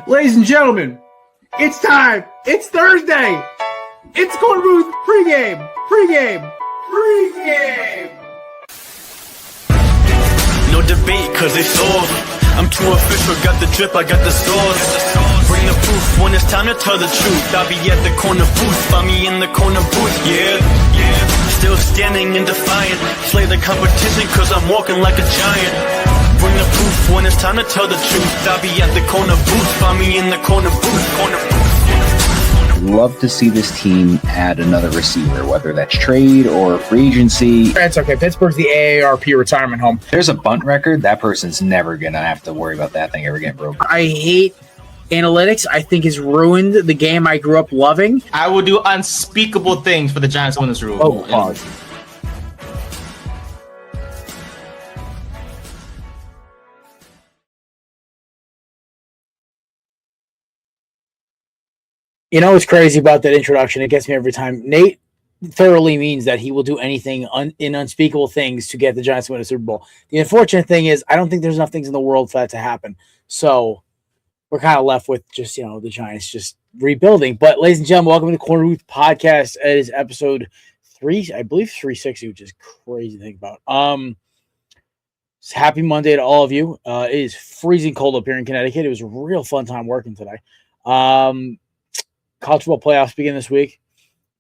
Ladies and gentlemen, it's time. It's Thursday. It's Korner Booth pregame. No debate, cause it's off. I'm too official, got the drip, I got the sauce. Bring the proof when it's time to tell the truth. I'll be at the corner booth, find me in the corner booth, yeah. Still standing and defiant. Slay the competition, cause I'm walking like a giant. Bring the proof when it's time to tell the truth. I'll be at the corner booth, find me in the corner booth. Love to see this team add another receiver, whether that's trade or free agency. That's okay. Pittsburgh's the AARP retirement home. There's a bunt record. That person's never going to have to worry about that thing ever getting broken. I hate analytics. I think it's ruined the game I grew up loving. I will do unspeakable things for the Giants to win this rule. Oh, pause. You know what's crazy about that introduction? It gets me every time. Nate thoroughly means that he will do anything in unspeakable things to get the Giants to win a Super Bowl. The unfortunate thing is I don't think there's enough things in the world for that to happen. So we're kind of left with just, the Giants just rebuilding. But ladies and gentlemen, welcome to the Korner Booth Podcast. It is episode 3, I believe 360, which is crazy to think about. Happy Monday to all of you. It is freezing cold up here in Connecticut. It was a real fun time working today. College football playoffs begin this week,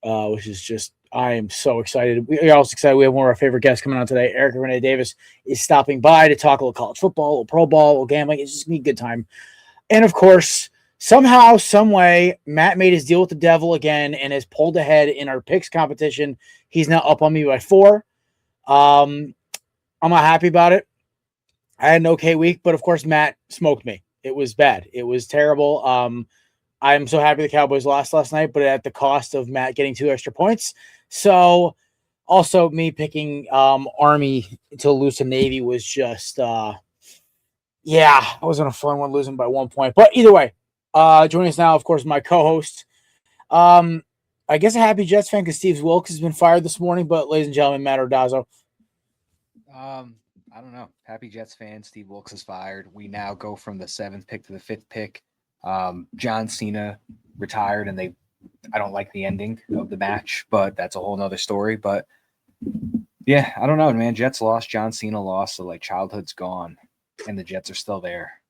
which is just, I am so excited. We are also excited. We have one of our favorite guests coming on today. Erica Renee Davis is stopping by to talk a little college football, a little pro ball, a little gambling. It's just going to be a good time. And of course, somehow, some way, Matt made his deal with the devil again and has pulled ahead in our picks competition. He's now up on me by 4. I'm not happy about it. I had an okay week, but of course, Matt smoked me. It was bad. It was terrible. I'm so happy the Cowboys lost last night, but at the cost of Matt getting 2 extra points. So also me picking Army to lose to Navy was just, I wasn't a fun one losing by 1 point. But either way, joining us now, of course, my co-host. I guess a happy Jets fan because Steve Wilkes has been fired this morning. But ladies and gentlemen, Matt Ordazzo. I don't know. Happy Jets fan. Steve Wilkes is fired. We now go from the 7th pick to the 5th pick. John Cena retired, and I don't like the ending of the match, but that's a whole nother story. But yeah, I don't know, man. Jets lost, John Cena lost, so like childhood's gone, and the Jets are still there.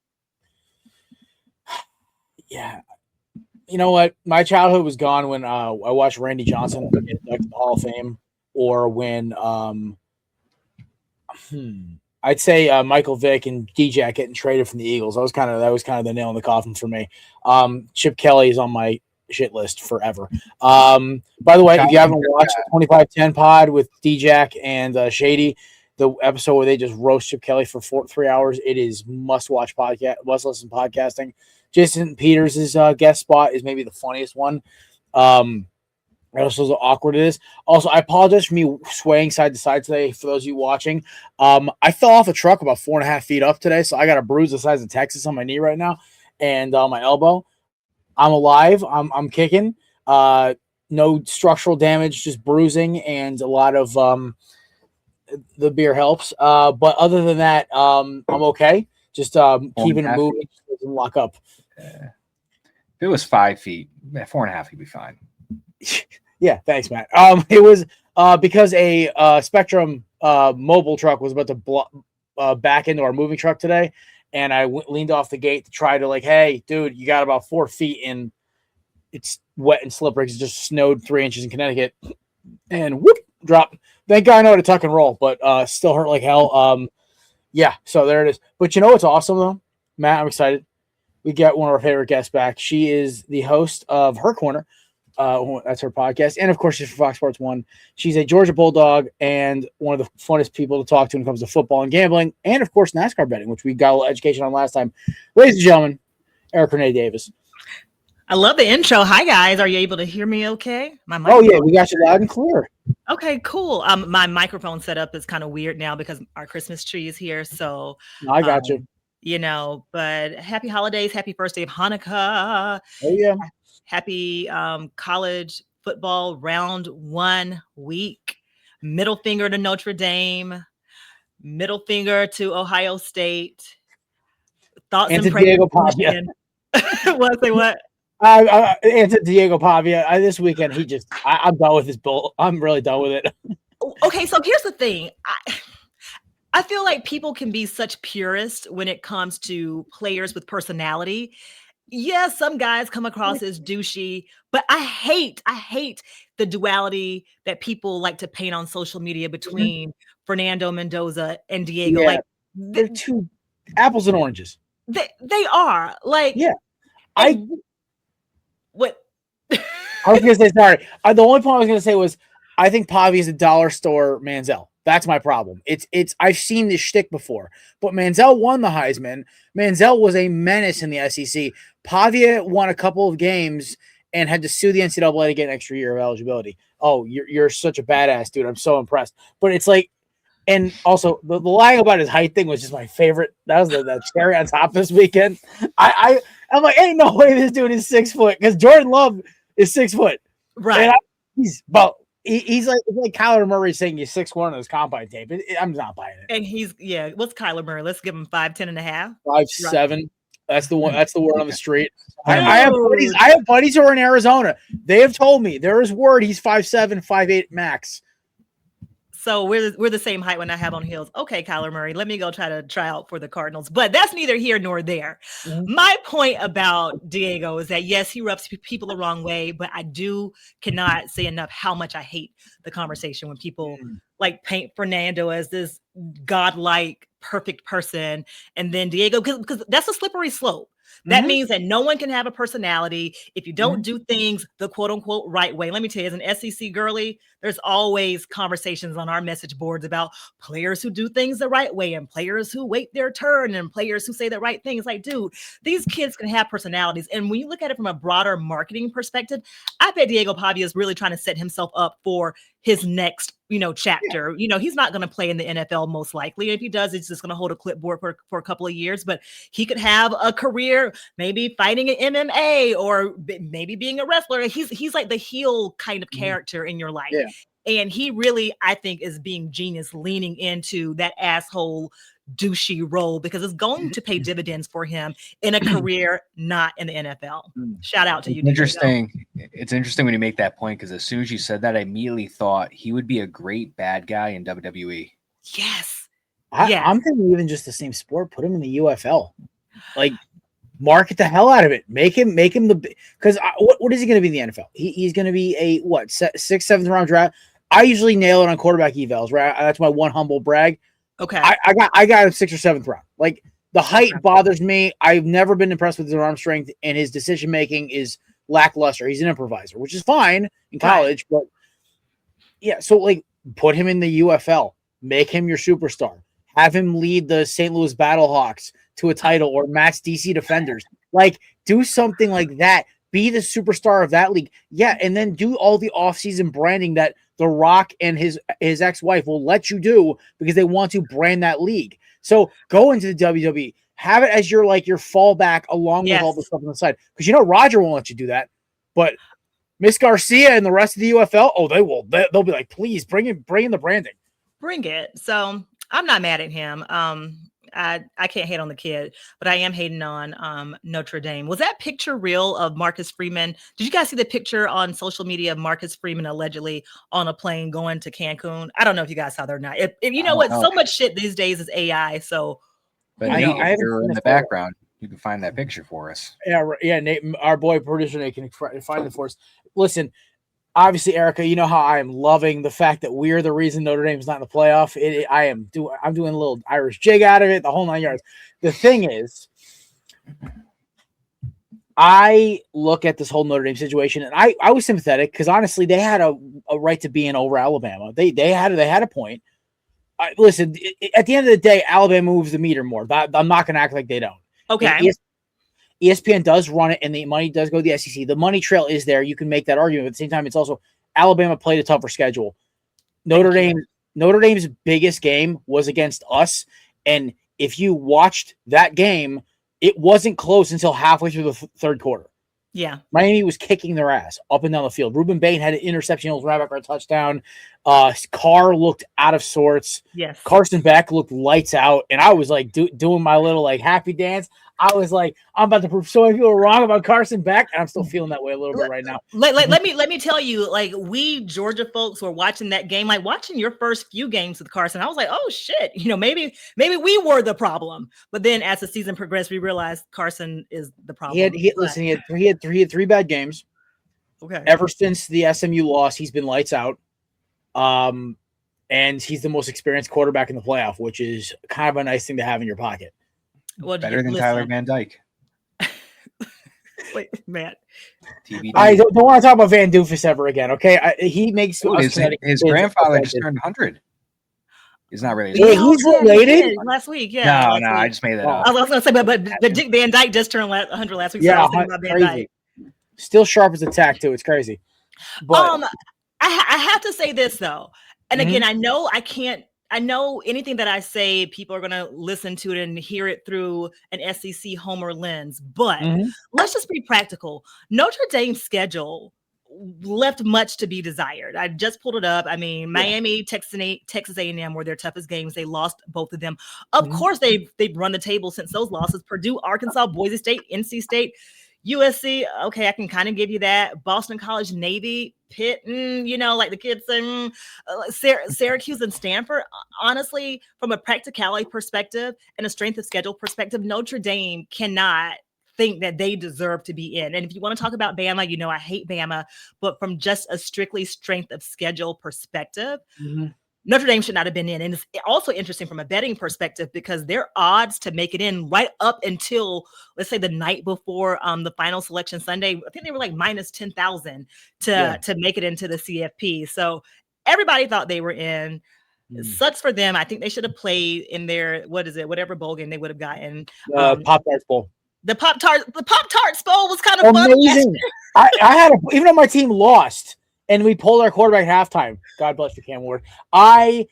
Yeah, you know what? My childhood was gone when I watched Randy Johnson get inducted to the Hall of Fame, or when I'd say Michael Vick and D-Jack getting traded from the Eagles. That was kind of the nail in the coffin for me. Chip Kelly is on my shit list forever. By the way, if you haven't watched the 2510 pod with D-Jack and Shady, the episode where they just roast Chip Kelly for 3 hours, it is must-watch podcast, must-listen podcasting. Jason Peters' guest spot is maybe the funniest one. That's how awkward it is. Also, I apologize for me swaying side to side today for those of you watching. I fell off a truck about 4.5 feet up today, so I got a bruise the size of Texas on my knee right now and on my elbow. I'm alive. I'm kicking. No structural damage, just bruising and a lot of the beer helps. But other than that, I'm okay. Just keeping it moving. Just doesn't lock up. If it was 5 feet, 4.5 would be fine. Yeah, thanks, Matt. It was because a Spectrum mobile truck was about to back into our moving truck today, and I leaned off the gate to try to hey, dude, you got about 4 feet in. It's wet and slippery because it just snowed 3 inches in Connecticut, and whoop, drop. Thank God I know how to tuck and roll, but still hurt like hell. Yeah, so there it is. But you know what's awesome though, Matt? I'm excited. We got one of our favorite guests back. She is the host of Her Corner. That's her podcast. And, of course, she's for Fox Sports 1. She's a Georgia Bulldog and one of the funnest people to talk to when it comes to football and gambling and, of course, NASCAR betting, which we got a little education on last time. Ladies and gentlemen, Erica Renee Davis. I love the intro. Hi, guys. Are you able to hear me okay? Oh, yeah. We got you loud and clear. Okay, cool. My microphone setup is kind of weird now because our Christmas tree is here. So I got you. But happy holidays. Happy first day of Hanukkah. Oh, yeah. Happy college football round 1 week. Middle finger to Notre Dame. Middle finger to Ohio State. Thoughts and prayers Diego Pavia. What? Say what? Answer Diego Pavia. This weekend, I'm done with this bull. I'm really done with it. Okay, so here's the thing. I feel like people can be such purists when it comes to players with personality. Yeah, some guys come across as douchey, but I hate the duality that people like to paint on social media between Fernando Mendoza and Diego. Yeah, like they're two apples and oranges. They are like, yeah. What? I was gonna say sorry. The only point I was gonna say was I think Pavia is a dollar store Manziel. That's my problem. It's I've seen this shtick before, but Manziel won the Heisman. Manziel was a menace in the SEC. Pavia won a couple of games and had to sue the NCAA to get an extra year of eligibility. Oh, you're such a badass, dude. I'm so impressed. But it's like, and also the lying about his height thing was just my favorite. That was the cherry on top this weekend. I'm like, ain't no way this dude is 6 foot because Jordan Love is 6 foot. Right. He's like Kyler Murray saying he's 6'1" on his combine tape. I'm not buying it. And what's Kyler Murray? Let's give him 5'10" and a half. 5'7". Right. That's the one. That's the word on the street. I have buddies who are in Arizona. They have told me there is word he's 5'7", 5'8" max. So we're the same height when I have on heels. Okay, Kyler Murray, let me go try out for the Cardinals. But that's neither here nor there. Mm-hmm. My point about Diego is that, yes, he rubs people the wrong way, but I cannot say enough how much I hate the conversation when people like paint Fernando as this godlike, perfect person. And then Diego, because that's a slippery slope. That means that no one can have a personality if you don't do things the quote unquote right way. Let me tell you, as an SEC girly, there's always conversations on our message boards about players who do things the right way and players who wait their turn and players who say the right thing. It's like, dude, these kids can have personalities. And when you look at it from a broader marketing perspective, I bet Diego Pavia is really trying to set himself up for his next, chapter. Yeah. He's not going to play in the NFL most likely. If he does, he's just going to hold a clipboard for a couple of years, but he could have a career, maybe fighting in MMA or maybe being a wrestler. He's like the heel kind of character in your life. Yeah. And he really, I think, is being genius, leaning into that asshole douchey role because it's going to pay dividends for him in a career not in the NFL. Shout out to you. Interesting. It's interesting when you make that point because as soon as you said that, I immediately thought he would be a great bad guy in WWE. Yes. I'm thinking even just the same sport. Put him in the UFL. Like, market the hell out of it. Make him because what is he going to be in the NFL? He's going to be a 6th, 7th round draft. I usually nail it on quarterback evals, right? That's my one humble brag. Okay. I got him 6th or 7th round. Like the height bothers me. I've never been impressed with his arm strength, and his decision making is lackluster. He's an improviser, which is fine in college, but yeah. So like, put him in the UFL. Make him your superstar. Have him lead the St. Louis Battlehawks to a title or match DC Defenders. Like, do something like that. Be the superstar of that league. Yeah, and then do all the offseason branding that The Rock and his ex-wife will let you do because they want to brand that league. So go into the WWE. Have it as your fallback along with all the stuff on the side. Because Roger won't let you do that. But Miss Garcia and the rest of the UFL, they will. They'll be like, please bring in the branding. Bring it. So I'm not mad at him. I can't hate on the kid, but I am hating on Notre Dame. Was that picture real of Marcus Freeman? Did you guys see the picture on social media of Marcus Freeman allegedly on a plane going to Cancun? I don't know if you guys saw that or not. If you know what, so much shit these days is AI. So, but Nate, if you're in the background, you can find that picture for us. Yeah, Nate, our boy producer Nate can find it for us. Listen. Obviously, Erica, you know how I am loving the fact that we're the reason Notre Dame's not in the playoff. I'm doing a little Irish jig out of it, the whole 9 yards. The thing is, I look at this whole Notre Dame situation, and I was sympathetic because honestly, they had a right to be in over Alabama. They had a point. Listen, at the end of the day, Alabama moves the meter more. I'm not going to act like they don't. Okay. ESPN does run it, and the money does go to the SEC. The money trail is there. You can make that argument. At the same time, it's also Alabama played a tougher schedule. Notre Dame's biggest game was against us, and if you watched that game, it wasn't close until halfway through the third quarter. Yeah. Miami was kicking their ass up and down the field. Ruben Bain had an interception, right back for a touchdown. Carr looked out of sorts. Yes. Carson Beck looked lights out, and I was like doing my little happy dance. I was like, I'm about to prove so many people wrong about Carson Beck, and I'm still feeling that way a little bit right now. Let me tell you, like, we Georgia folks were watching that game, like watching your first few games with Carson. I was like, oh shit, maybe we were the problem. But then as the season progressed, we realized Carson is the problem. He had three bad games. Okay. Ever since the SMU loss, he's been lights out. And he's the most experienced quarterback in the playoff, which is kind of a nice thing to have in your pocket. Well, better than Tyler Van Dyke. Wait, Matt. TBD. I don't want to talk about Van Doofus ever again, okay? He makes his grandfather just turned 100. He's not really. Yeah, he's related. Last week, yeah. No, I just made that up. I was going to say, but Dick Van Dyke just turned 100 last week. So Yeah, I was thinking about Van Dyke. Still sharp as a tack too. It's crazy. But I have to say this though, and again, I know anything that I say, people are going to listen to it and hear it through an SEC homer lens. But let's just be practical. Notre Dame's schedule left much to be desired. I just pulled it up. I mean, Miami, Texas A&M were their toughest games. They lost both of them. Of course, they've run the table since those losses. Purdue, Arkansas, Boise State, NC State, USC. Okay, I can kind of give you that. Boston College, Navy, Pitt, like the kids say, Syracuse and Stanford. Honestly, from a practicality perspective and a strength of schedule perspective, Notre Dame cannot think that they deserve to be in. And if you want to talk about Bama, I hate Bama, but from just a strictly strength of schedule perspective, Notre Dame should not have been in. And it's also interesting from a betting perspective because their odds to make it in right up until, let's say, the night before the final selection Sunday, I think they were like minus 10,000 to make it into the CFP. So everybody thought they were in. It sucks for them. I think they should have played in their, whatever bowl game they would have gotten. Pop-Tarts Bowl. The Pop-Tarts Bowl was kind of fun. Amazing. I had even though my team lost and we pulled our quarterback at halftime. God bless you, Cam Ward. I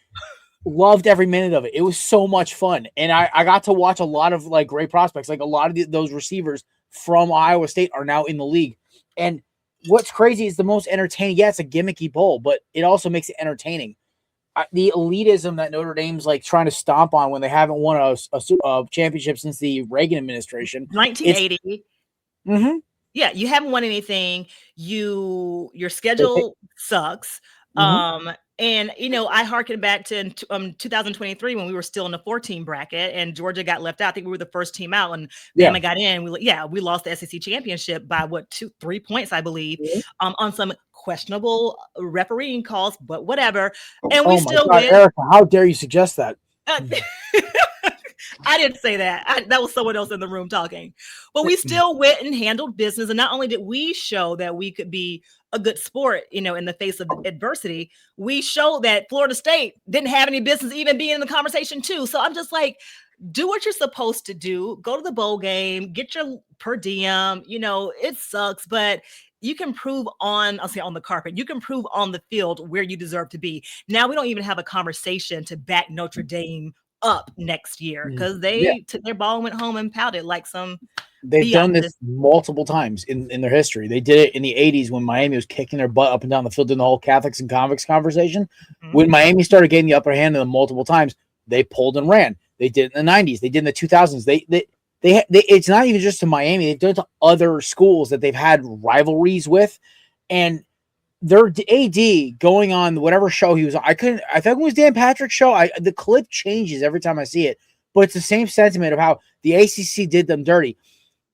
loved every minute of it. It was so much fun. And I got to watch a lot of like great prospects. Like a lot of those receivers from Iowa State are now in the league. And what's crazy is the most entertaining. Yeah, it's a gimmicky bowl, but it also makes it entertaining. The elitism that Notre Dame's like trying to stomp on when they haven't won a championship since the Reagan administration. 1980. Yeah, you haven't won anything. Your schedule sucks. And I harken back to 2023 when we were still in the 14 bracket and Georgia got left out. I think we were the first team out and Bama got in. We lost the SEC championship by 3 points, I believe, on some questionable refereeing calls, but whatever. And we still win. Erica, how dare you suggest that? I didn't say that. That was someone else in the room talking. But we still went and handled business. And not only did we show that we could be a good sport, in the face of adversity, we showed that Florida State didn't have any business even being in the conversation too. So I'm just like, do what you're supposed to do. Go to the bowl game, get your per diem. It sucks, but you can prove on the carpet. You can prove on the field where you deserve to be. Now we don't even have a conversation to back Notre Dame up next year because they took their ball and went home and pouted like some. They've done this multiple times in their history. They did it in the 80s when Miami was kicking their butt up and down the field in the whole Catholics and convicts conversation. When Miami started getting the upper hand of them multiple times, they pulled and ran. They did it in the 90s. They did in the 2000s. They it's not even just to Miami. They've done it to other schools that they've had rivalries with. And their AD going on whatever show he was on. I think it was Dan Patrick's show. The clip changes every time I see it, but it's the same sentiment of how the ACC did them dirty.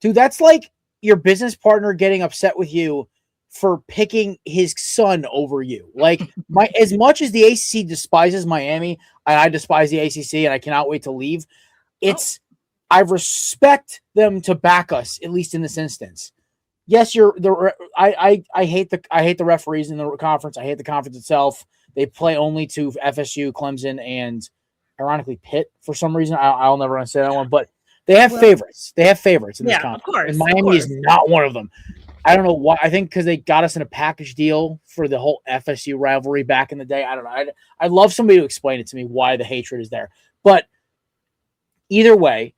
Dude, that's like your business partner getting upset with you for picking his son over you. Like as much as the ACC despises Miami, and I despise the ACC, and I cannot wait to leave. I respect them to back us, at least in this instance. Yes, I hate the referees in the conference. I hate the conference itself. They play only to FSU, Clemson, and ironically Pitt for some reason. I'll never understand that one, but they have favorites. They have favorites in this conference. Of course, and Miami is not one of them. I don't know why. I think because they got us in a package deal for the whole FSU rivalry back in the day. I don't know. I'd love somebody to explain it to me why the hatred is there. But either way,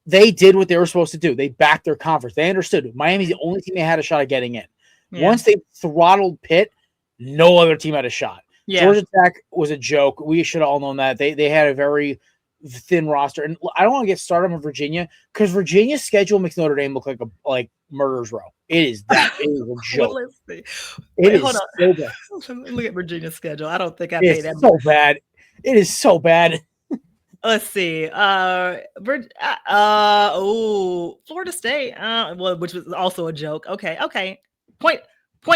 they did what they were supposed to do. They backed their conference. They understood Miami's the only team they had a shot at getting in. Yeah. Once they throttled Pitt, no other team had a shot. Yeah. Georgia Tech was a joke. We should have all known that. They had a very thin roster. And I don't want to get started on Virginia because Virginia's schedule makes Notre Dame look like murder's row. It is that. It is a joke. Well, let's see. It is hold on. so bad. Look at Virginia's schedule. I don't think I It's paid that so bad. It is so bad. Let's see. Florida State. Well, which was also a joke. Okay. Point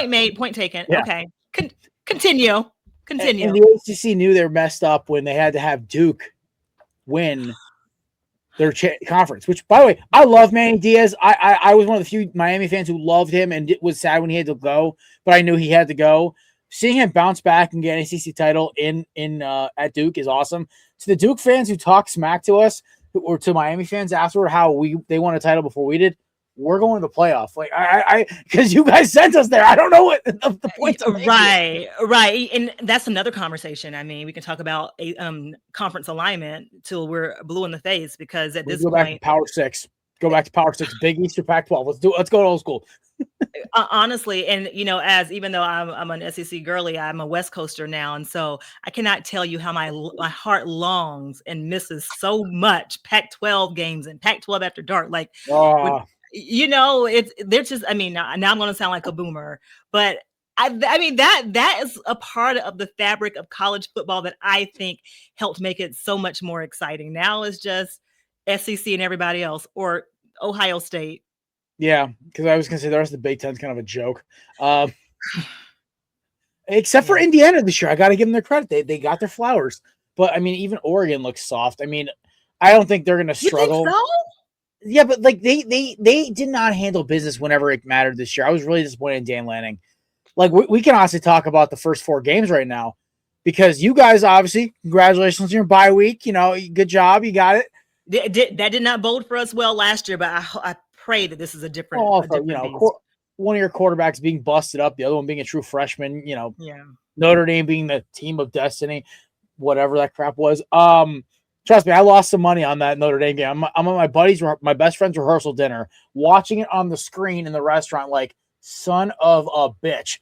made. Point taken. Yeah. Okay. Continue. And the ACC knew they were messed up when they had to have Duke win their conference. Which, by the way, I love Manny Diaz. I was one of the few Miami fans who loved him and was sad when he had to go, but I knew he had to go. Seeing him bounce back and get an ACC title in at Duke is awesome. To the Duke fans who talk smack to us, or to Miami fans afterward, they won a title before we did. We're going to the playoff. Like I because you guys sent us there. I don't know what the point. Right, and that's another conversation. I mean, we can talk about a conference alignment till we're blue in the face because at this point, back to Power Six. Go back to Power Six. Big East or Pac-12. Let's go to old school. Honestly, and even though I'm an SEC girly, I'm a West Coaster now, and so I cannot tell you how my heart longs and misses so much Pac-12 games and Pac-12 after dark. Like, they're just. I mean, now I'm going to sound like a boomer, but I mean that is a part of the fabric of college football that I think helped make it so much more exciting. Now it's just SEC and everybody else, or Ohio State. Yeah, because I was going to say the rest of the Big Ten's kind of a joke. Except for Indiana this year. I got to give them their credit. They got their flowers. But, I mean, even Oregon looks soft. I mean, I don't think they're going to struggle. You think so? Yeah, but, like, they did not handle business whenever it mattered this year. I was really disappointed in Dan Lanning. Like, we can honestly talk about the first 4 games right now because you guys, obviously, congratulations on your bye week. Good job. You got it. That did not bode for us well last year, but I pray that this is a different. One of your quarterbacks being busted up, the other one being a true freshman. Notre Dame being the team of destiny, whatever that crap was. Trust me, I lost some money on that Notre Dame game. I'm on my best friend's rehearsal dinner, watching it on the screen in the restaurant, like son of a bitch.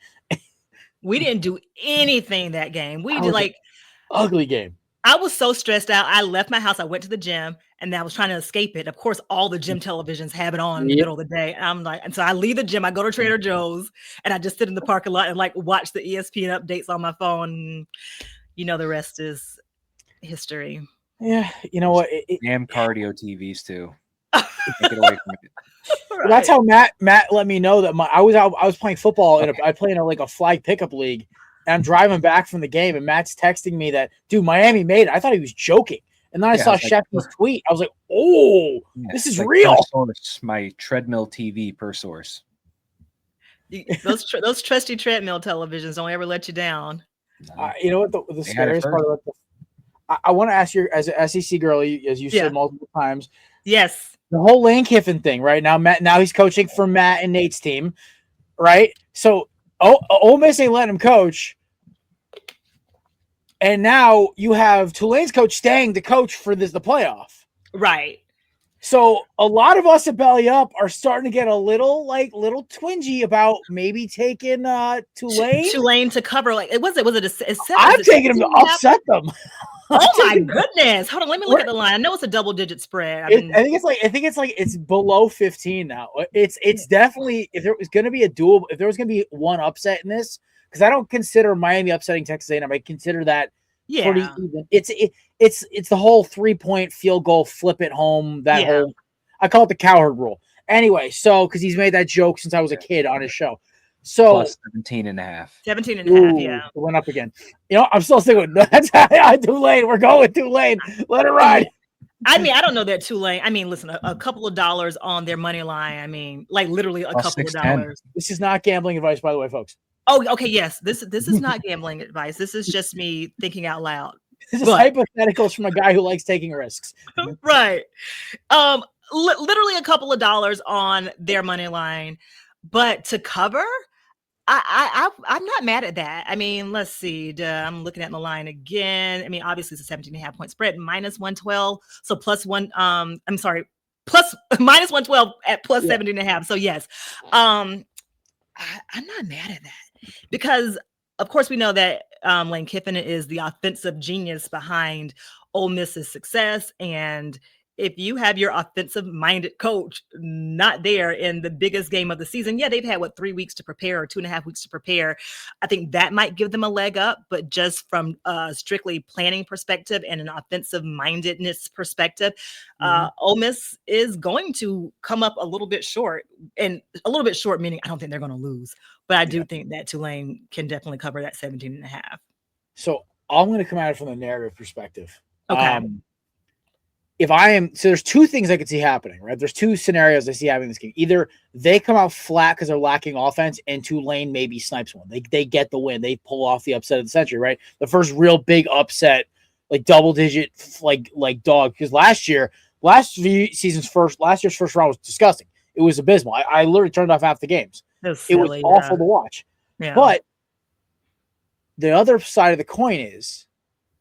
We didn't do anything that game. We did ugly game. I was so stressed out. I left my house. I went to the gym and I was trying to escape it. Of course, all the gym televisions have it on in the middle of the day. And so I leave the gym. I go to Trader Joe's and I just sit in the parking lot and watch the ESPN updates on my phone. The rest is history. Yeah. You know what? Damn cardio TVs too. Take it away from it. Right. That's how Matt let me know that I was playing football and I play in a flag pickup league. And I'm driving back from the game, and Matt's texting me that, dude, Miami made it. I thought he was joking. And then I saw Sheffield's tweet. I was like, oh, this is real. My treadmill TV per source. Those trusty treadmill televisions don't ever let you down. You know what the scariest part about I want to ask you, as an SEC girlie, as you said multiple times. Yes. The whole Lane Kiffin thing, right? Now he's coaching for Matt and Nate's team, right? So Ole Miss ain't letting him coach. And now you have Tulane's coach staying the coach for the playoff. Right. So a lot of us at Belly Up are starting to get a little twingy about maybe taking Tulane to cover. Like, was it a I'm taking them to upset them. Oh my goodness. Hold on, let me look at the line. I know it's a double-digit spread. I think it's below 15 now. It's definitely, if there was going to be one upset in this, because I don't consider Miami upsetting Texas A&M. I consider that pretty even. It's the whole 3-point field goal, flip it home. I call it the cowherd rule. Anyway, so because he's made that joke since I was a kid on his show. So plus 17.5. 17.5, yeah. It went up again. I'm still sticking with that's Tulane. We're going with Tulane. Let it ride. I mean, I don't know that Tulane. I mean, listen, a couple of dollars on their money line. I mean, like literally a couple of dollars. This is not gambling advice, by the way, folks. Oh, okay. Yes. This is not gambling advice. This is just me thinking out loud. This is hypotheticals from a guy who likes taking risks. Right. Literally a couple of dollars on their money line, but to cover, I'm not mad at that. I mean, let's see. I'm looking at the line again. I mean, obviously it's a 17.5 point spread, minus 112. So plus minus 112 at plus 17.5. So yes, I'm not mad at that because of course, we know that Lane Kiffin is the offensive genius behind Ole Miss's success. And if you have your offensive-minded coach not there in the biggest game of the season, yeah, they've had, 3 weeks to prepare or 2.5 weeks to prepare. I think that might give them a leg up. But just from a strictly planning perspective and an offensive-mindedness perspective, Ole Miss is going to come up a little bit short. And a little bit short, meaning I don't think they're going to lose. But I do think that Tulane can definitely cover that 17.5. So I'm going to come at it from the narrative perspective. Okay. So there's two things I could see happening, right? There's two scenarios I see having in this game. Either they come out flat because they're lacking offense, and Tulane maybe snipes one. They get the win. They pull off the upset of the century, right? The first real big upset, like double digit, like dog. Because last year's first round was disgusting. It was abysmal. I literally turned off half the games. It was awful to watch. Yeah. But the other side of the coin is,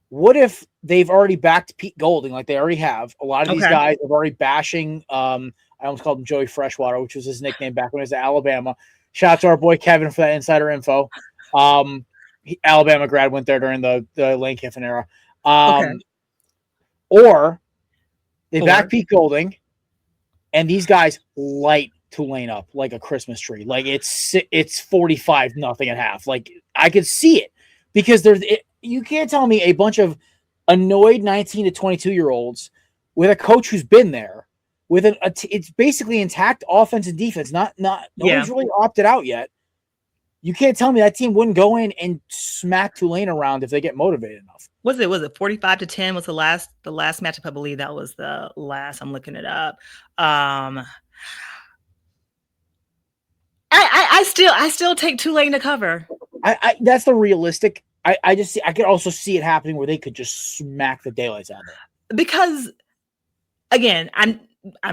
what if they've already backed Pete Golding like they already have? A lot of these guys are already bashing. I almost called him Joey Freshwater, which was his nickname back when he was at Alabama. Shout out to our boy Kevin for that insider info. Alabama grad, went there during the Lane Kiffin era. Or they back Pete Golding, and these guys light Tulane up like a Christmas tree. Like it's 45-0 at half. Like I could see it because you can't tell me a bunch of annoyed 19 to 22-year-olds with a coach who's been there with it's basically intact offense and defense. Nobody's really opted out yet. You can't tell me that team wouldn't go in and smack Tulane around if they get motivated enough. Was it 45-10 was the last matchup? I believe that was the last. I'm looking it up. I still take Tulane to cover. That's the realistic. I could also see it happening where they could just smack the daylights out of it. Because again,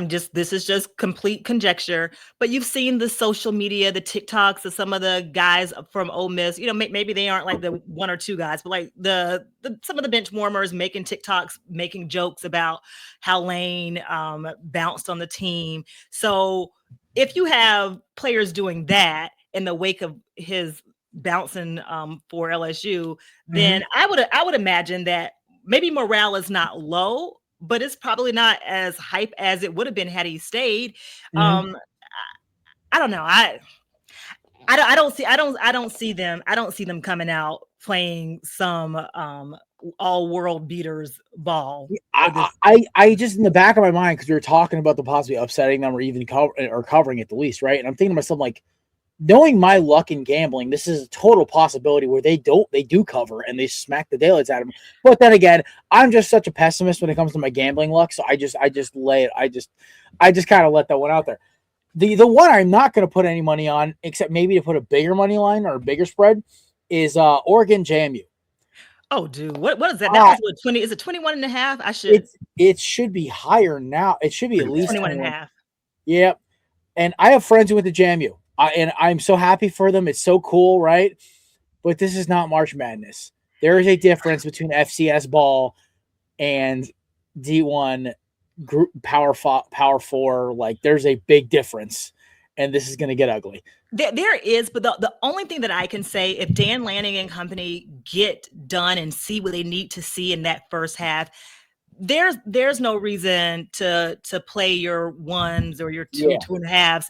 this is just complete conjecture, but you've seen the social media, the TikToks of some of the guys from Ole Miss. Maybe they aren't like the one or two guys, but like some of the bench warmers making TikToks, making jokes about how Lane bounced on the team. So if you have players doing that in the wake of his bouncing for LSU, then I would imagine that maybe morale is not low, but it's probably not as hype as it would have been had he stayed. I don't know. I don't see them coming out playing some all world beaters ball. I just, in the back of my mind, because we were talking about the possibly upsetting them or even covering at the least, right? And I'm thinking to myself, like, knowing my luck in gambling, this is a total possibility where they do cover and they smack the daylights out of them. But then again, I'm just such a pessimist when it comes to my gambling luck, so I just lay it. I just kind of let that one out there. The one I'm not going to put any money on, except maybe to put a bigger money line or a bigger spread, is Oregon JMU. Oh, dude, what is that? That was 20. Is it 21.5? It should be higher now. It should be at least 21.5. Yeah, and I have friends who went to JMU. And I'm so happy for them. It's so cool, right? But this is not March Madness. There is a difference between FCS ball and D1 group Power 4. Like, there's a big difference, and this is going to get ugly. There is, but the only thing that I can say, if Dan Lanning and company get done and see what they need to see in that first half, there's no reason to play your ones or your two and a halves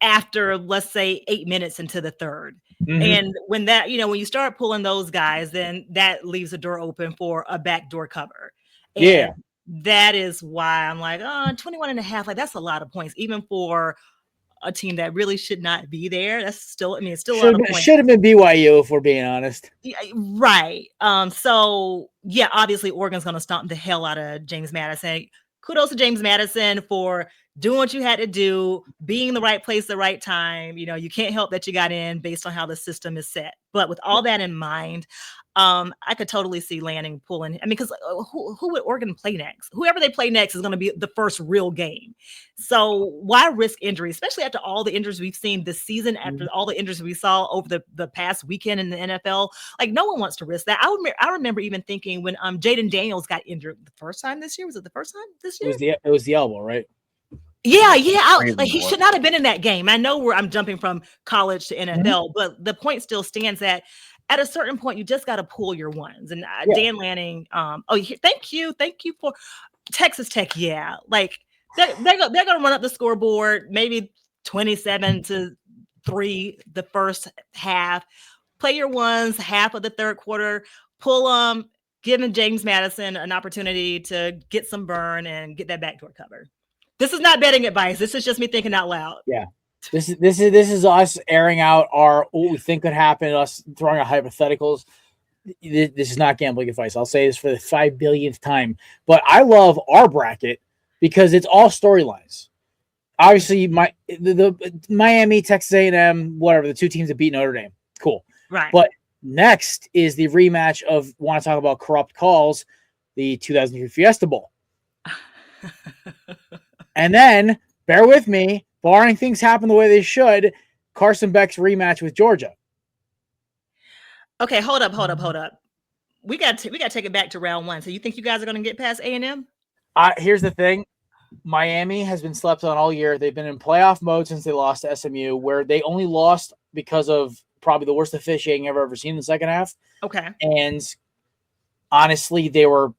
after, let's say, 8 minutes into the third. And when that, when you start pulling those guys, then that leaves the door open for a backdoor cover. And that is why I'm like, 21.5, like that's a lot of points, even for a team that really should not be there. That's still, it's still a lot of points. Should have been BYU, if we're being honest. Yeah, right. So yeah, obviously Oregon's going to stomp the hell out of James Madison. Kudos to James Madison for doing what you had to do, being in the right place, the right time. You can't help that you got in based on how the system is set. But with all that in mind, I could totally see Lanning pulling. Because who would Oregon play next? Whoever they play next is going to be the first real game. So why risk injury, especially after all the injuries we've seen this season, after all the injuries we saw over the past weekend in the NFL? Like, no one wants to risk that. I remember even thinking when Jaden Daniels got injured the first time this year. Was it the first time this year? It was the elbow, right? Yeah, Crazy like he boy. should not have been in that game. I know I'm jumping from college to NFL, but the point still stands that at a certain point you just got to pull your ones. And Dan Lanning, thank you for Texas Tech. Yeah, like they're gonna run up the scoreboard, maybe 27-3 the first half. Play your ones, half of the third quarter, pull them, giving James Madison an opportunity to get some burn and get that backdoor cover. This is not betting advice. This is just me thinking out loud. Yeah. This is us airing out what we think could happen, us throwing out hypotheticals. This is not gambling advice. I'll say this for the 5 billionth time. But I love our bracket because it's all storylines. Obviously, the Miami, Texas A&M, whatever, the two teams that beat Notre Dame. Cool. Right. But next is the rematch of, want to talk about corrupt calls, the 2003 Fiesta Bowl. And then, bear with me, barring things happen the way they should, Carson Beck's rematch with Georgia. Okay, hold up. We got to take it back to round one. So you think you guys are going to get past A&M? Here's the thing. Miami has been slept on all year. They've been in playoff mode since they lost to SMU, where they only lost because of probably the worst officiating I've ever seen in the second half. Okay. And honestly, they took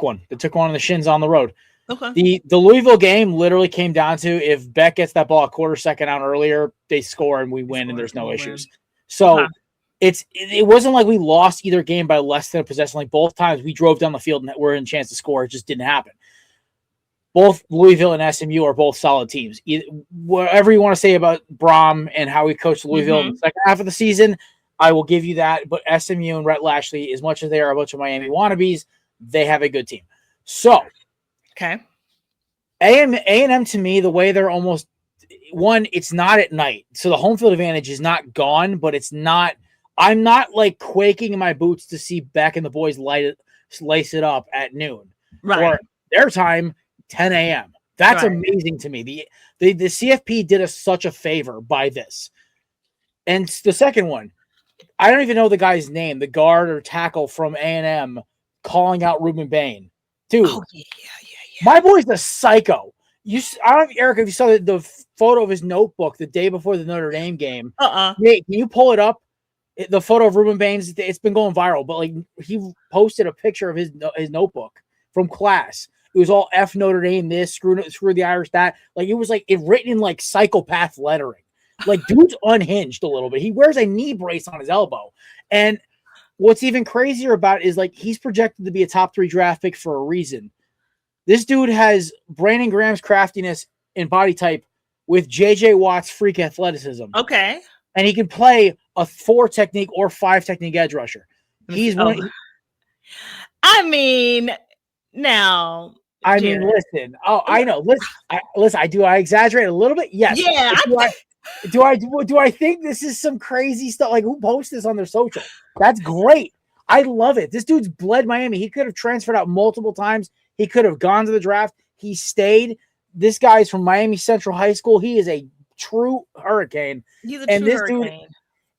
one. They took one on the shins on the road. Okay. The Louisville game literally came down to if Beck gets that ball a quarter second out earlier, they score and we win and there's no issues. So it wasn't like we lost either game by less than a possession. Like both times we drove down the field and were in a chance to score. It just didn't happen. Both Louisville and SMU are both solid teams. Whatever you want to say about Brom and how he coached Louisville in the second half of the season, I will give you that. But SMU and Rhett Lashley, as much as they are a bunch of Miami wannabes, they have a good team. So, okay, A&M to me, the way they're almost one, it's not at night, so the home field advantage is not gone, but it's not. I'm not like quaking in my boots to see Beck and the boys slice it up at noon, right? Or their time, 10 a.m. That's amazing to me. The CFP did us such a favor by this. And the second one, I don't even know the guy's name, the guard or tackle from A&M calling out Ruben Bain. Dude, my boy's a psycho. I don't know, Erica, if you saw the photo of his notebook the day before the Notre Dame game. Nate, can you pull it up? The photo of Ruben Bain, it's been going viral, but like he posted a picture of his notebook from class. It was all F Notre Dame, this, screw the Irish, that. Like it was like it written in like psychopath lettering. Like dude's unhinged a little bit. He wears a knee brace on his elbow. And what's even crazier about it is like he's projected to be a top 3 draft pick for a reason. This dude has Brandon Graham's craftiness and body type with JJ Watt's freak athleticism. Okay. And he can play a 4 technique or 5 technique edge rusher. He's one. I mean, now. I mean, listen. Oh, I know. Listen. I exaggerate a little bit? Yes. Yeah. Do I think this is some crazy stuff? Like who posts this on their social? That's great. I love it. This dude's bled Miami. He could have transferred out multiple times. He could have gone to the draft. He stayed. This guy's from Miami Central High School. He is a true hurricane. He's a true hurricane.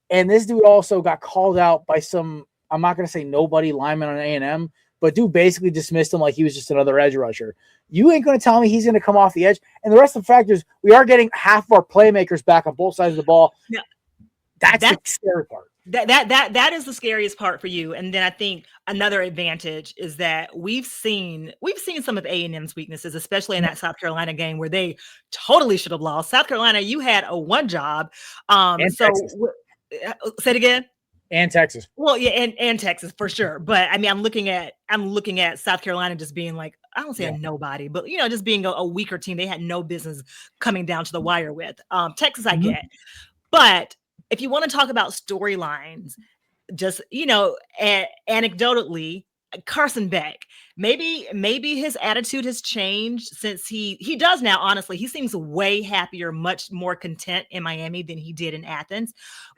This dude also got called out by some, I'm not going to say nobody lineman on A&M, but dude basically dismissed him like he was just another edge rusher. You ain't going to tell me he's going to come off the edge. And the rest of the factors, we are getting half of our playmakers back on both sides of the ball. Yeah. That's the scary part. That is the scariest part for you. And then I think another advantage is that we've seen some of A&M's weaknesses, especially in that South Carolina game where they totally should have lost. South Carolina, you had a one job. Say it again. And Texas. Well, yeah, and Texas for sure. But I mean, I'm looking at South Carolina just being like, I don't say a nobody, but just being a weaker team. They had no business coming down to the wire with. Texas, I get. But if you want to talk about storylines, just anecdotally, Carson Beck, maybe his attitude has changed since he does now. Honestly, he seems way happier, much more content in Miami than he did in Athens.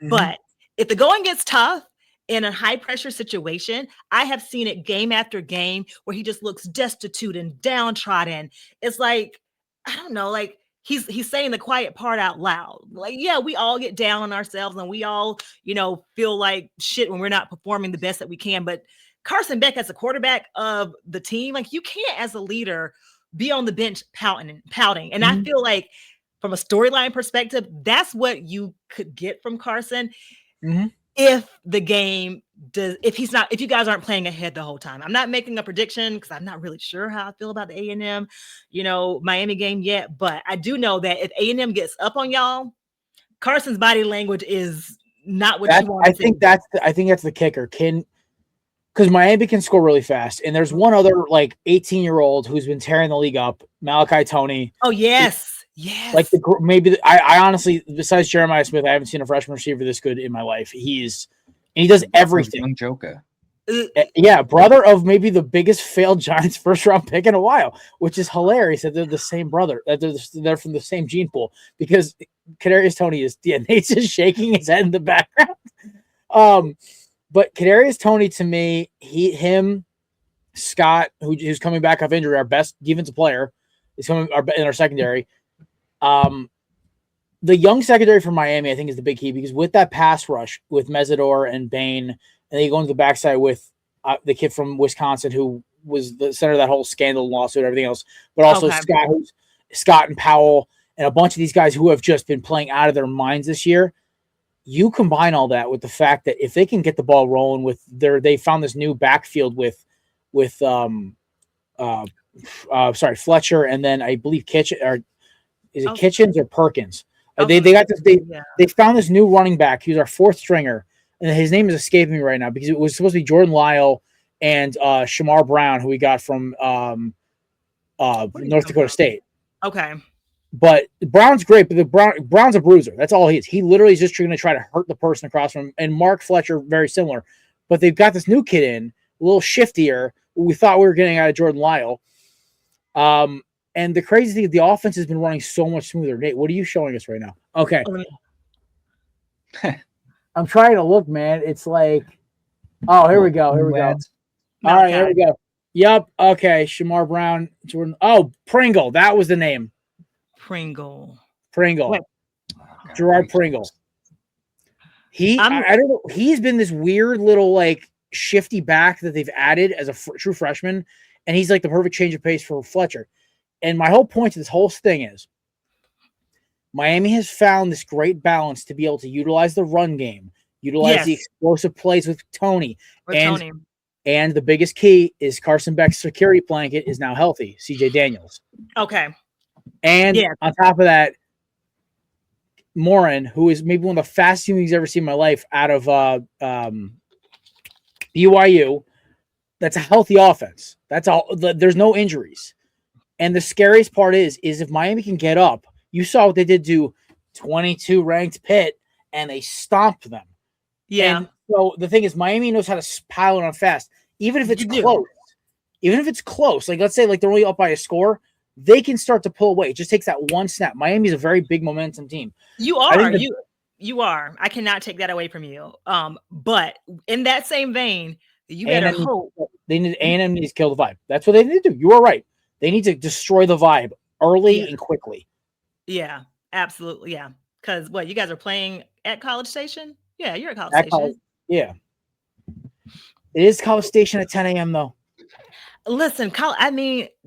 But if the going gets tough in a high pressure situation, I have seen it game after game where he just looks destitute and downtrodden. It's like, I don't know, like he's saying the quiet part out loud. Like, yeah, we all get down on ourselves and we all, feel like shit when we're not performing the best that we can. But Carson Beck as a quarterback of the team, like you can't as a leader be on the bench pouting. And I feel like from a storyline perspective, that's what you could get from Carson if the game does, if you guys aren't playing ahead the whole time. I'm not making a prediction because I'm not really sure how I feel about the A&M, Miami game yet, but I do know that if A&M gets up on y'all, Carson's body language is not what you want. I think that's the kicker. Because Miami can score really fast, and there's one other 18-year-old who's been tearing the league up, Malachi Toney. Oh yes. Yes. I honestly, besides Jeremiah Smith, I haven't seen a freshman receiver this good in my life. He does everything. Young Joker. Yeah, brother of maybe the biggest failed Giants first round pick in a while, which is hilarious that they're the same brother, that they're from the same gene pool, because Kadarius Toney Nate's just shaking his head in the background. But Kadarius Toney, to me, Scott, who's coming back off injury, our best defensive player, is coming in our secondary. The young secondary for Miami, I think, is the big key, because with that pass rush with Mesidor and Bain, and then you go into the backside with the kid from Wisconsin who was the center of that whole scandal lawsuit and everything else, but also Scott and Powell and a bunch of these guys who have just been playing out of their minds this year. You combine all that with the fact that if they can get the ball rolling with they found this new backfield with Fletcher, and then I believe Kitchen, or is it Kitchens or Perkins? They found this new running back. He was our fourth stringer, and his name is escaping me right now because it was supposed to be Jordan Lyle and Shamar Brown, who we got from North Dakota State. Okay. But Brown's great, but Brown's a bruiser. That's all he is. He literally is just going to try to hurt the person across from him. And Mark Fletcher, very similar. But they've got this new kid in, a little shiftier. We thought we were getting out of Jordan Lyle. And the crazy thing is the offense has been running so much smoother. Nate, what are you showing us right now? Okay. I'm trying to look, man. It's like, here we go. All right, here we go. Yep. Okay. Shamar Brown, Jordan. Oh, Pringle. That was the name. Pringle. Wait. Gerard Pringle. I don't know. He's been this weird little shifty back that they've added as a true freshman, and he's like the perfect change of pace for Fletcher. And my whole point to this whole thing is Miami has found this great balance to be able to utilize the run game, utilize the explosive plays with Toney. And the biggest key is Carson Beck's security blanket is now healthy, CJ Daniels. Okay. And on top of that, Morin, who is maybe one of the fastest humans I've ever seen in my life out of BYU, that's a healthy offense. That's all. There's no injuries. And the scariest part is if Miami can get up, you saw what they did to 22 ranked Pitt, and they stomped them. Yeah. And so the thing is, Miami knows how to pile it on fast, even if it's close. Even if it's close, let's say they're only up by a score, they can start to pull away. It just takes that one snap. Miami's a very big momentum team. You are. You are. I cannot take that away from you. But in that same vein, you better hope. A&M needs to kill the vibe. That's what they need to do. You are right. They need to destroy the vibe early and quickly. Yeah, absolutely. Yeah. Because you guys are playing at College Station? Yeah, you're at College Station. Yeah. It is College Station at 10 a.m. though. Listen,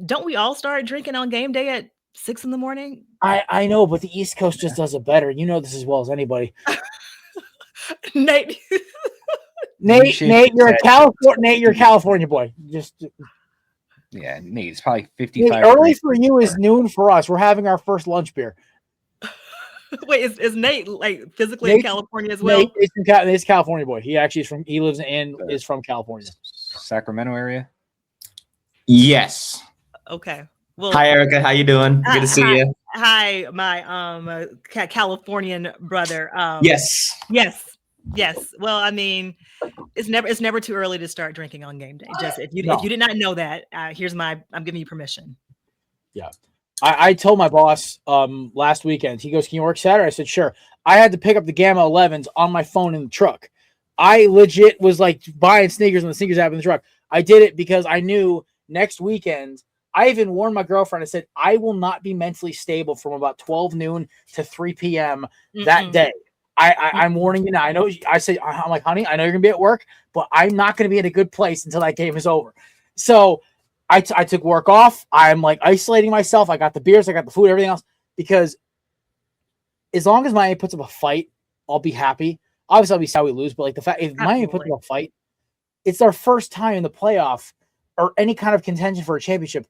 don't we all start drinking on game day at 6 in the morning? I know, but the East Coast just does it better. You know this as well as anybody. Nate, you're a California boy. Nate, it's probably 55. Early for you is noon for us. We're having our first lunch beer. Wait, is Nate physically in California as well? Nate is California boy. He actually is from California. Sacramento area? Yes. Okay. Well, hi Erica, how you doing? Good to see you. Hi, my Californian brother. Yes. Well, it's never too early to start drinking on game day. Just if you did not know that, I'm giving you permission. Yeah. I told my boss last weekend, he goes, "Can you work Saturday?" I said, "Sure." I had to pick up the Gamma 11s on my phone in the truck. I legit was buying sneakers when the sneakers app in the truck. I did it because I knew next weekend, I even warned my girlfriend. I said, I will not be mentally stable from about 12 noon to 3 p.m. that day. I'm warning you now. I know. I'm like, honey, I know you're gonna be at work, but I'm not gonna be in a good place until that game is over. So I took work off. I'm like isolating myself. I got the beers, I got the food, everything else, because as long as Miami puts up a fight, I'll be happy. Obviously, I'll be sad we lose, but like the fact if Miami puts up a fight, it's their first time in the playoff or any kind of contention for a championship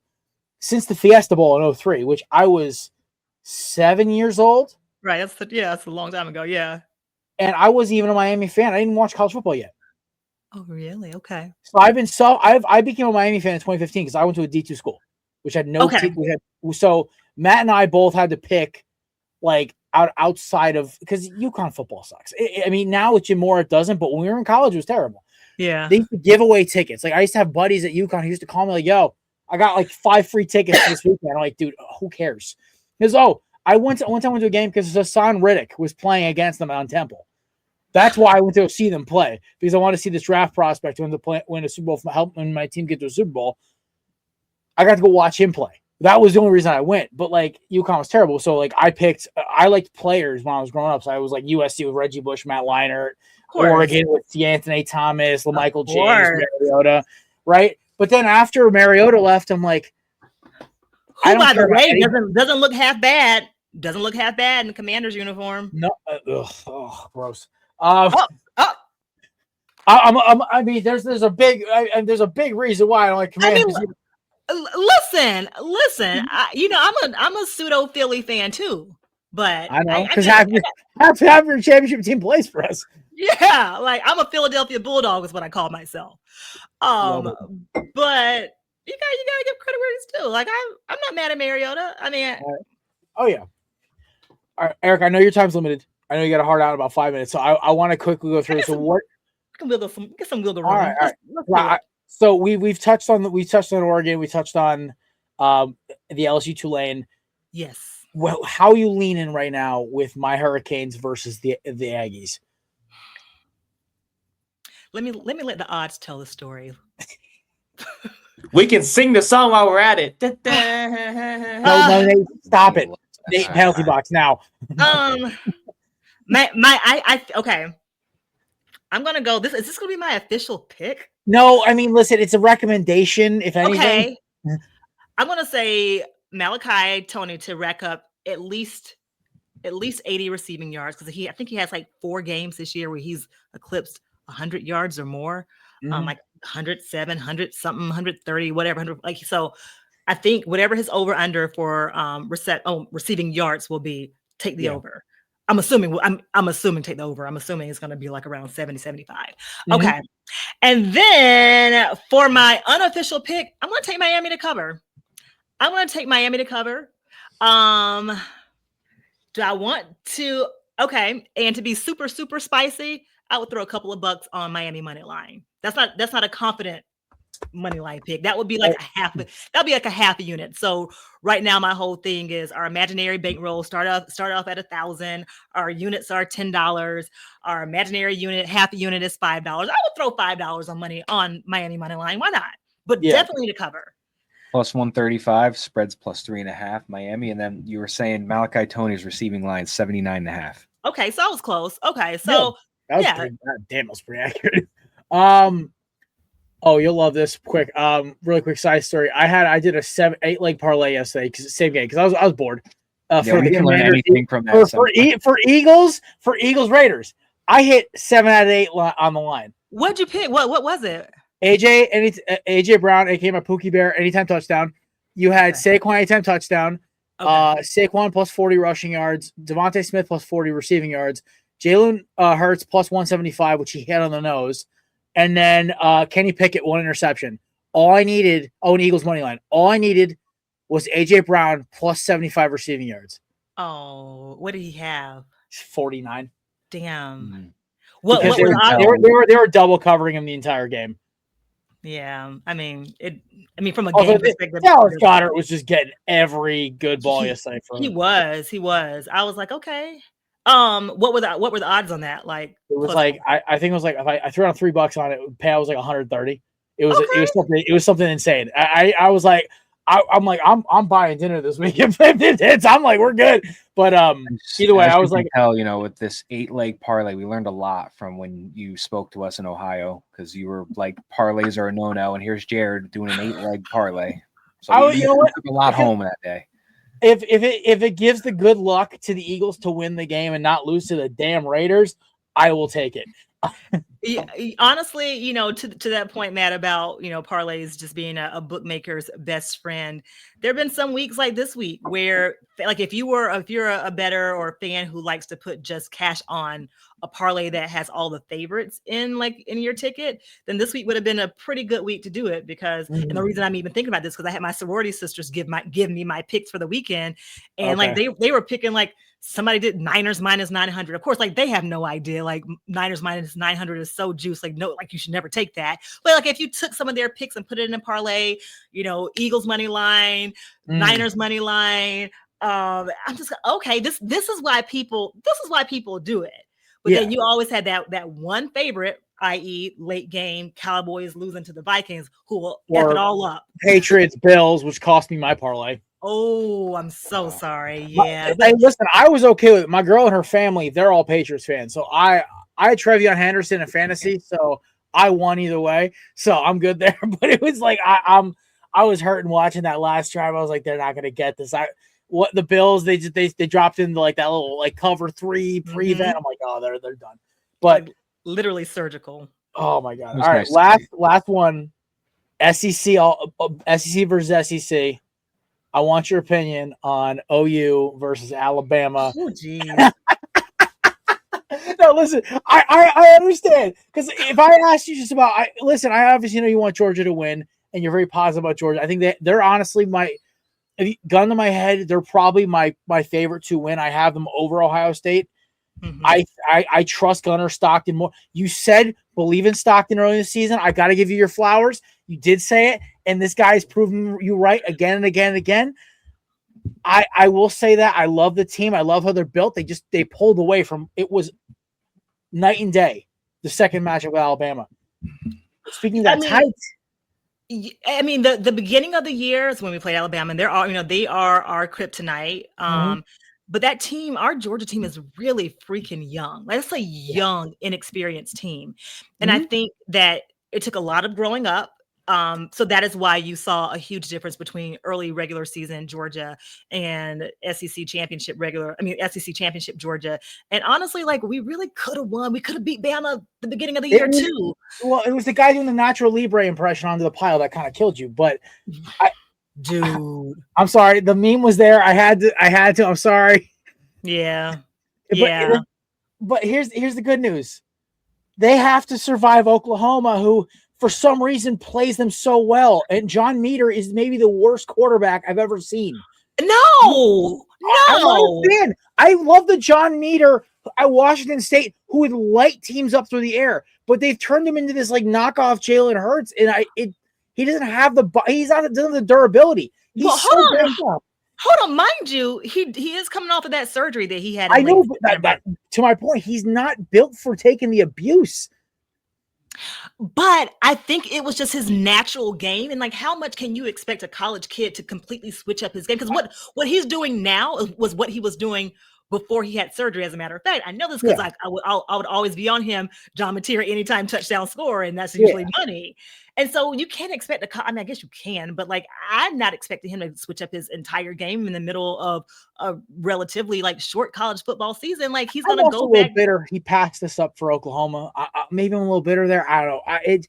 since the Fiesta Bowl in 2003, which I was 7 years old. Right. That's a long time ago. Yeah. And I wasn't even a Miami fan. I didn't watch college football yet. Oh, really? Okay. So I became a Miami fan in 2015 because I went to a D2 school, which had no team. So Matt and I both had to pick like outside of, because UConn football sucks. I mean, now with Jim Moore, it doesn't, but when we were in college, it was terrible. Yeah. They used to give away tickets. Like I used to have buddies at UConn who used to call me like, yo, I got like 5 free tickets this weekend. I'm like, dude, who cares? Because, I went to a game because Hassan Riddick was playing against them on Temple. That's why I went to go see them play, because I want to see this draft prospect win a Super Bowl, help when my team get to a Super Bowl. I got to go watch him play. That was the only reason I went. But like UConn was terrible, so like I liked players when I was growing up. So I was like USC with Reggie Bush, Matt Leinart, Oregon with D'Anthony Thomas, LaMichael James, Mariota, right? But then after Mariota left, I'm like, who, by the way, doesn't look half bad. Doesn't look half bad in the Commander's uniform. No, gross. I mean, there's a big reason why I don't like Commanders. Listen. I'm a pseudo Philly fan too, but I know because half your championship team plays for us. Yeah, like I'm a Philadelphia Bulldog is what I call myself. But you gotta give credit where it's due. Like I'm not mad at Mariota. I mean, oh yeah. All right, Eric, I know your time's limited. I know you got a hard out in about 5 minutes, so I want to quickly go through. So what? Get some wiggle room. All right. So we've touched on Oregon. We touched on the LSU Tulane. Yes. Well, how are you leaning right now with my Hurricanes versus the Aggies? Let me let the odds tell the story. We can sing the song while we're at it. No, stop it. Penalty box now. Okay. I'm gonna go. Is this gonna be my official pick? No, I mean, listen, it's a recommendation. If anything, okay. I'm gonna say Malachi Tony to rack up at least 80 receiving yards, because I think he has like 4 games this year where he's eclipsed 100 yards or more. Like 107, 100 something, 130, whatever. 100, like, so I think whatever his over under for receiving yards will be, take the over. I'm assuming take the over. I'm assuming it's going to be like around 70, 75. Okay. And then for my unofficial pick, I'm going to take Miami to cover. Do I want to? Okay. And to be super, super spicy, I would throw a couple of bucks on Miami money line. That's not a confident money line pick. That would be like a half a unit. So right now my whole thing is our imaginary bankroll start off at 1,000. Our units are $10. Our imaginary unit, half a unit is $5. I would throw $5 on Miami money line. Why not? But definitely to cover. Plus 135, spreads plus 3.5 Miami. And then you were saying Malachi Tony's receiving line 79.5. Okay, so I was close. Okay, so that was pretty accurate. Oh, you'll love this. Quick, really quick side story. I did a 7-8 leg parlay yesterday because same game, because I was bored. For the Commanders for Eagles Raiders, I hit 7 out of 8 on the line. What'd you pick? What was it? AJ Brown, aka my Pookie Bear, anytime touchdown. You had Saquon anytime touchdown. Saquon plus 40 rushing yards. Devontae Smith plus 40 receiving yards. Jalen Hurts plus 175, which he hit on the nose. And then Kenny Pickett, 1 interception. All I needed, an Eagles money line. All I needed was AJ Brown plus 75 receiving yards. Oh, what did he have? 49. Damn. What they were double covering him the entire game. Yeah, I mean from a game perspective, Dallas Goedert was just getting every good ball yesterday. He was. I was like, okay. What were the odds on that? Like, it was like I think it was like, if I threw on $3 on it, payout was like 130. It was something insane. I was like, I'm like, I'm buying dinner this week. If it hits, I'm like, we're good. But either way, I was like, tell, with this 8-leg parlay, we learned a lot from when you spoke to us in Ohio, because you were like, parlays are a no-no, and here's Jared doing an 8-leg parlay. So you know what? Took a lot home that day. If it gives the good luck to the Eagles to win the game and not lose to the damn Raiders, I will take it. Yeah, honestly, to that point, Matt, about parlays just being a bookmaker's best friend. There have been some weeks like this week where, like, if you're a bettor or a fan who likes to put just cash on a parlay that has all the favorites in your ticket, then this week would have been a pretty good week to do it, because and the reason I'm even thinking about this, because I had my sorority sisters give me my picks for the weekend, and like they were picking, like, somebody did Niners minus 900. Of course, like, they have no idea. Like, Niners minus 900 is so juice. Like, no, like, you should never take that. But like, if you took some of their picks and put it in a parlay, Eagles money line, Niners money line. I'm just okay. This is why people do it. But then you always had that one favorite, i.e., late game Cowboys losing to the Vikings, who will F it all up. Patriots Bills, which cost me my parlay. Oh, I'm so sorry. Yeah. Listen, I was okay with it. My girl and her family, they're all Patriots fans. So I had Trevion Henderson in fantasy, so I won either way. So I'm good there. But it was like I was hurting watching that last drive. I was like, they're not gonna get this. The Bills, they dropped into like that little like cover 3 prevent. I'm like, oh, they're done. But literally surgical. Oh my god. All right, last one. SEC versus SEC. I want your opinion on OU versus Alabama. Oh, geez. No, listen, I understand, because if I asked you just about, I obviously know you want Georgia to win, and you're very positive about Georgia. I think they're honestly gun to my head, they're probably my favorite to win. I have them over Ohio State. Mm-hmm. I trust Gunnar Stockton more. You said believe in Stockton early in the season. I got to give you your flowers. You did say it, and this guy has proven you right again and again and again. I will say that I love the team. I love how they're built. They pulled away from it. Was night and day. The second matchup with Alabama. Speaking of that tight. I mean, the beginning of the year is when we played Alabama, and they are our kryptonite. But that team, our Georgia team, is really freaking young. Like, it's a young, inexperienced team. And I think that it took a lot of growing up. So that is why you saw a huge difference between early regular season Georgia and SEC championship Georgia. And honestly, like, we really could have won. We could have beat Bama at the beginning of the year too. Well, it was the guy doing the Natural Libre impression onto the pile that kind of killed you. But dude, I'm sorry. The meme was there. I had to. I'm sorry. Yeah. But here's the good news. They have to survive Oklahoma, who for some reason plays them so well. And John Meter is maybe the worst quarterback I've ever seen. No. I'm not a fan. I love the John Meter at Washington State who would light teams up through the air, but they've turned him into this like knockoff Jalen Hurts, and he doesn't have doesn't have the durability. He's Hold on, mind you, he is coming off of that surgery that he had. I know, but to my point, he's not built for taking the abuse. But I think it was just his natural game. And like, how much can you expect a college kid to completely switch up his game? Because what he's doing now was what he was doing before he had surgery. As a matter of fact, I know this because I would always be on him, John Mateer, anytime touchdown score, and that's usually money. And so you can't expect I guess you can, but like, I'm not expecting him to switch up his entire game in the middle of a relatively like short college football season. Like, he's going to go back. Bitter. He passed this up for Oklahoma. Maybe I'm a little bitter there. I don't know.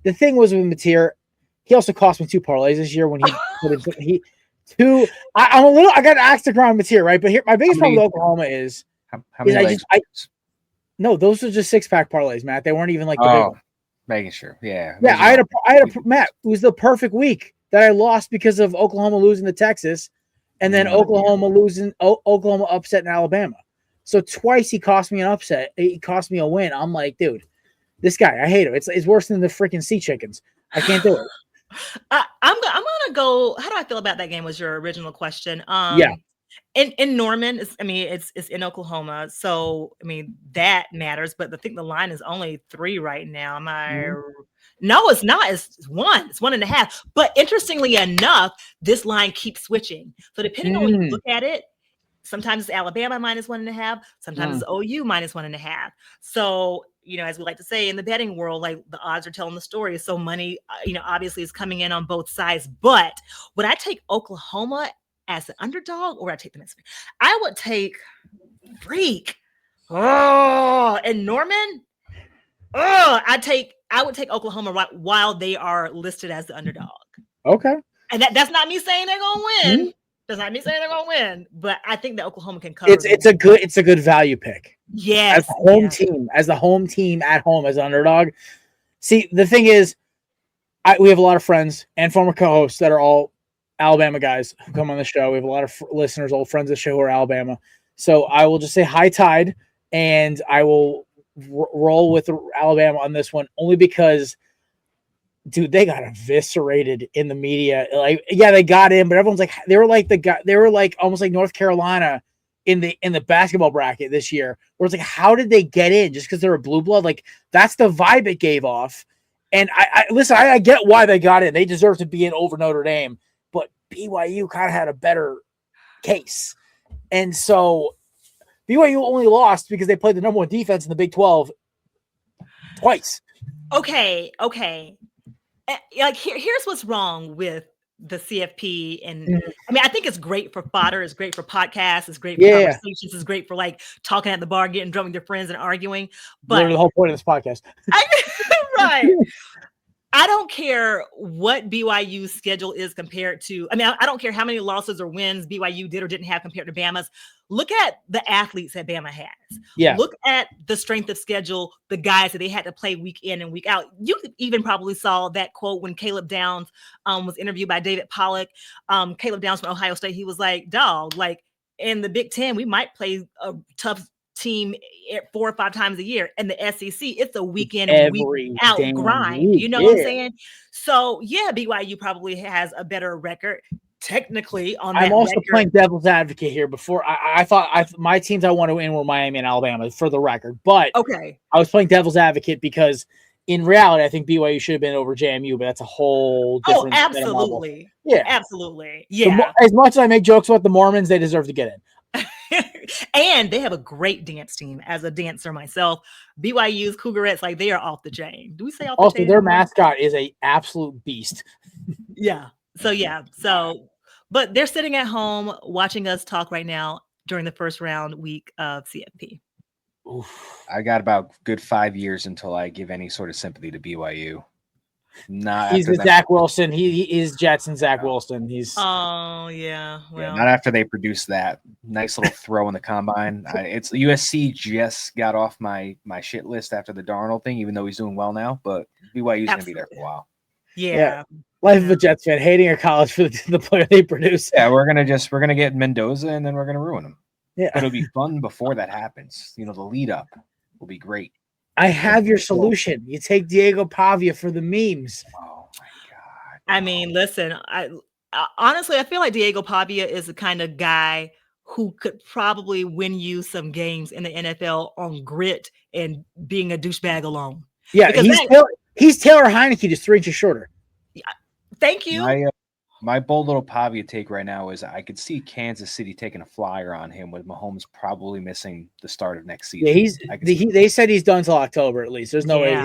The thing was with Mateer, he also cost me 2 parlays this year when he put in two. I'm a little. I got to ask the ground Mateer, right? But here, my biggest problem with Oklahoma is how many. No, those are just 6-pack parlays, Matt. They weren't even like the big one. Making sure. Yeah. I had a Matt. It was the perfect week that I lost because of Oklahoma losing to Texas, and then Oklahoma upset in Alabama. So twice he cost me an upset. He cost me a win. I'm like, dude, this guy, I hate him. It's worse than the freaking sea chickens. I can't do it. I'm gonna go. How do I feel about that game? Was your original question? In Norman, it's in Oklahoma, so I mean that matters. But I think the line is only 3 right now. No, it's not. It's 1. It's 1.5. But interestingly enough, this line keeps switching. So depending on when you look at it, sometimes it's Alabama -1.5. Sometimes it's OU -1.5. So, as we like to say in the betting world, like the odds are telling the story. So money, obviously is coming in on both sides. But would I take Oklahoma as an underdog, or would I take the Mississippi? I would take Freak. Oh, and Norman. Oh, I would take Oklahoma while they are listed as the underdog. Okay. And that's not me saying they're gonna win. Mm-hmm. That's not me saying they're gonna win, but I think that Oklahoma can cover. It's a good value pick. Yes. As the home team at home as an underdog. See, the thing is, we have a lot of friends and former co-hosts that are all Alabama guys who come on the show. We have a lot of listeners, old friends of the show who are Alabama. So I will just say high tide, and I will roll with Alabama on this one only because, dude, they got eviscerated in the media. Like, yeah, they got in, but everyone's like, they were like almost like North Carolina in the basketball bracket this year, where it's like, how did they get in just because they're a blue blood? Like, that's the vibe it gave off. And I get why they got in. They deserve to be in over Notre Dame, but BYU kind of had a better case. And so BYU only lost because they played the number 1 defense in the Big 12 twice. Okay. Like here's what's wrong with the CFP, and I think it's great for fodder, it's great for podcasts, it's great for conversations, it's great for like talking at the bar, getting drunk with your friends and arguing. But literally the whole point of this podcast. Right. I don't care what BYU's schedule is compared to. I don't care how many losses or wins BYU did or didn't have compared to Bama's. Look at the athletes that Bama has. Yeah. Look at the strength of schedule, the guys that they had to play week in and week out. You even probably saw that quote when Caleb Downs was interviewed by David Pollack. Caleb Downs from Ohio State. He was like, dog, like in the Big Ten, we might play a tough team 4 or 5 times a year. And the SEC, it's a weekend and week out grind. Week. You know what I'm saying? So yeah, BYU probably has a better record technically on that. I'm also record. playing devil's advocate here. Before I thought my teams I want to win were Miami and Alabama, for the record. But okay, I was playing devil's advocate because in reality, I think BYU should have been over JMU, but that's a whole different absolutely. Yeah, absolutely. Yeah. So, as much as I make jokes about the Mormons, they deserve to get in. And they have a great dance team. As a dancer myself, BYU's Cougarettes, like they are off the chain. Do we say off the chain? Also, their mascot is a absolute beast. Yeah. So, but they're sitting at home watching us talk right now during the first round week of CFP. Oof. I got about good 5 years until I give any sort of sympathy to BYU. He's the Zach Wilson. He is Jetson Zach Wilson. He's well, not after they produce that nice little throw in the combine. It's USC just got off my shit list after the Darnold thing, even though he's doing well now. But BYU's gonna be there for a while. Yeah. Life of a Jets fan, hating a college for the player they produce. Yeah, we're gonna get Mendoza and then we're gonna ruin him. Yeah, but it'll be fun before that happens. The lead up will be great. I have your solution. You take Diego Pavia for the memes. Oh my god! I mean, listen. I honestly, I feel like Diego Pavia is the kind of guy who could probably win you some games in the NFL on grit and being a douchebag alone. Yeah, he's Taylor Heineke, just 3 inches shorter. Thank you. My bold little Pavia take right now is I could see Kansas City taking a flyer on him with Mahomes probably missing the start of next season. Yeah, they said he's done till October at least. There's no way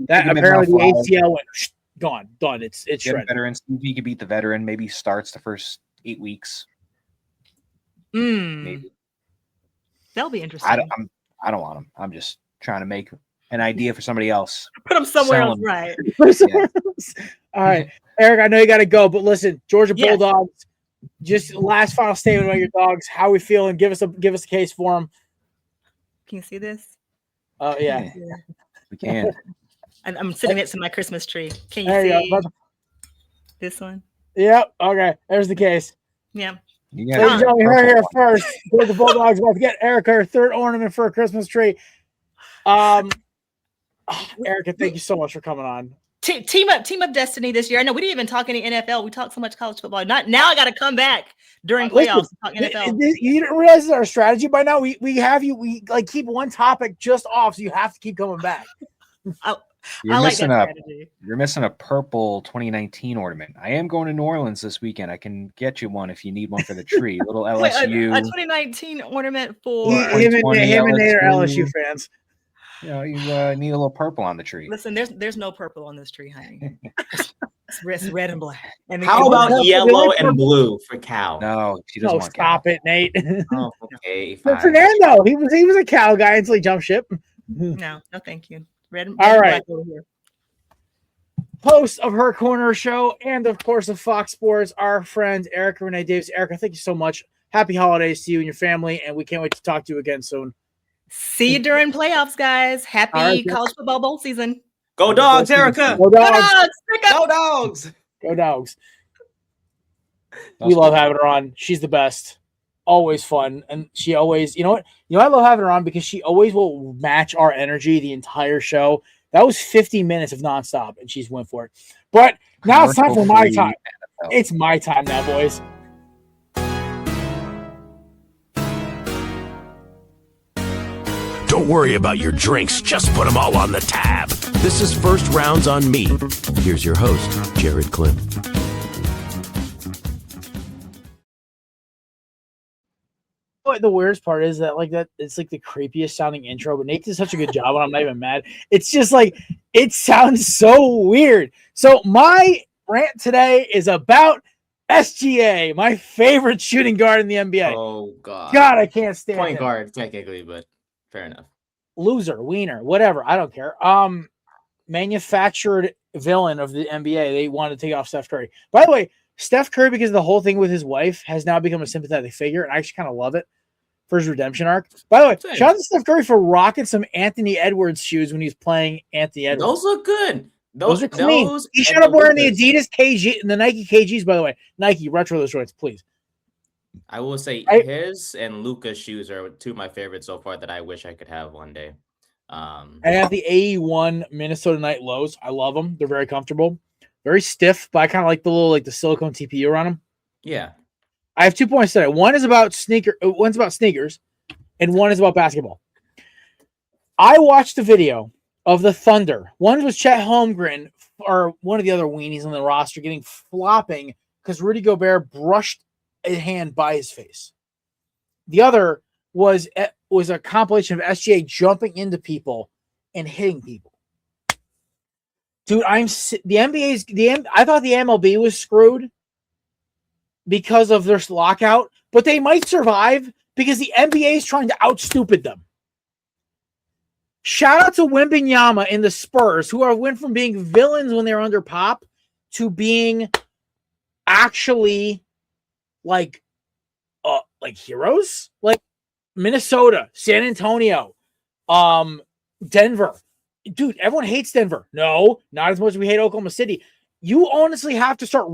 that apparently the ACL went done. It's shredded. Veterans, he could beat the veteran. Maybe starts the first 8 weeks. Maybe that'll be interesting. I don't want him. I'm just trying to make an idea for somebody else. Put him somewhere else, right? All right. Eric, I know you got to go, but listen, Georgia Bulldogs, just last final statement about your dogs. How are we feeling? Give us a case for them. Can you see this? Oh, yeah. We can. And I'm sitting next to my Christmas tree. Can you see this one? Yep. Okay. There's the case. Yeah. Ladies and gentlemen, you heard here first. Georgia Bulldogs about to get Erica her 3rd ornament for a Christmas tree. Erica, thank you so much for coming on. Team up destiny this year. I know we didn't even talk any NFL. We talked so much college football. Not now. I got to come back during playoffs and talk NFL. You didn't realize this is our strategy by now. We have you. We like keep one topic just off, so you have to keep coming back. You're I like missing that a strategy. you're missing a purple 2019 ornament. I am going to New Orleans this weekend. I can get you one if you need one for the tree. Little Wait, a LSU. 2019 ornament for. Him and 2020 Nate are LSU LSU. fans. You know, you need a little purple on the tree. Listen, there's no purple on this tree, honey. It's red and black. And How and- about purple, the yellow only and purple- blue for Cal? No, she doesn't No, want stop Cal. it, Nate. Oh, okay, But fine. Fernando, he was a Cal guy until he jumped ship. No, thank you. Red and All black right. over here. Host of Her Corner Show and, of course, of Fox Sports, our friend Erica Renee Davis. Erica, thank you so much. Happy holidays to you and your family, and we can't wait to talk to you again soon. See you during playoffs, guys. Happy All right, college football bowl season. Go Dogs, Erica. Go Go Dogs. Dogs! Pick up. Go Dogs. Go Dogs. We love having her on. She's the best. Always fun. And she always, you know what? I love having her on because she always will match our energy the entire show. That was 50 minutes of nonstop, and she's went for it. But now it's time for my time. It's my time now, boys. Don't worry about your drinks, just put them all on the tab. This is First Rounds on Me. Here's your host, Jared Klim. What the weirdest part is that it's like the creepiest sounding intro, but Nate did such a good job and I'm not even mad. It's just like it sounds so weird. So my rant today is about SGA, my favorite shooting guard in the NBA. Oh God. God, I can't stand Point him. guard technically, but fair enough. Loser, wiener, whatever. I don't care. Manufactured villain of the NBA. They wanted to take off Steph Curry. By the way, Steph Curry, because of the whole thing with his wife, has now become a sympathetic figure, and I actually kind of love it for his redemption arc. By the way, Same. shout out to Steph Curry for rocking some Anthony Edwards shoes when he was playing Anthony Edwards. Those look good. Those are clean. He and showed up wearing the Lucas. Adidas KG and the Nike KGs, by the way. Nike, retro those joints, please. I will say I- his and Luca's shoes are two of my favorites so far that I wish I could have one day. I have the AE1 Minnesota Night lows. I love them. They're very comfortable. Very stiff, but I kind of like the silicone TPU on them. Yeah. I have 2 points today. One's about sneakers, and one is about basketball. I watched a video of the Thunder. One was Chet Holmgren, or one of the other weenies on the roster, getting flopping because Rudy Gobert brushed a hand by his face. The other was a compilation of SGA jumping into people and hitting people. Dude, I thought the MLB was screwed because of their lockout, but they might survive because the NBA is trying to out-stupid them. Shout out to Wembanyama and the Spurs, who went from being villains when they were under Pop to being actually like heroes, like Minnesota, San Antonio, Denver. Dude, everyone hates Denver. No, not as much as we hate Oklahoma City. You honestly have to start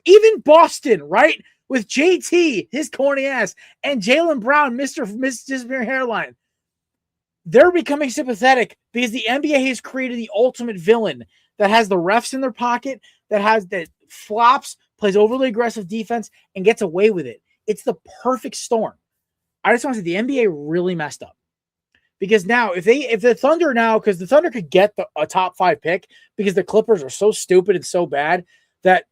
even Boston, right? With JT, his corny ass, and Jaylen Brown, Mr. Disappearing Hairline. They're becoming sympathetic because the NBA has created the ultimate villain that has the refs in their pocket, that flops, plays overly aggressive defense, and gets away with it. It's the perfect storm. I just want to say the NBA really messed up. Because now, if the Thunder because the Thunder could get a top 5 pick because the Clippers are so stupid and so bad that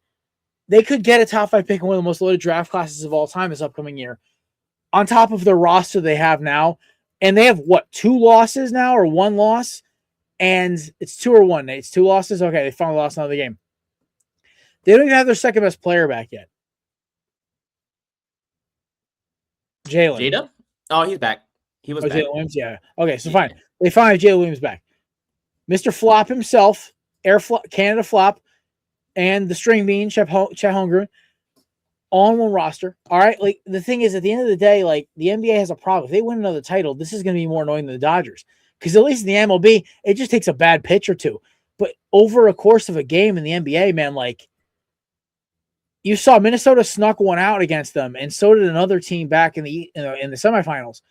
they could get a top 5 pick in one of the most loaded draft classes of all time this upcoming year, on top of the roster they have now. And they have 2 losses now or 1 loss? And it's 2 or 1, Nate. It's 2 losses? Okay, they finally lost another game. They don't even have their second best player back yet. Jalen. Jada? Oh, he's back. He was back. Jalen Williams? Yeah. Okay, so fine. They finally have Jalen Williams back. Mr. Flop himself, Canada Flop, and the string bean, Chet Holmgren, all on one roster. All right. Like, the thing is, at the end of the day, like, the NBA has a problem. If they win another title, this is going to be more annoying than the Dodgers. Because at least in the MLB, it just takes a bad pitch or two. But over a course of a game in the NBA, man, like, you saw Minnesota snuck one out against them, and so did another team back in the semifinals,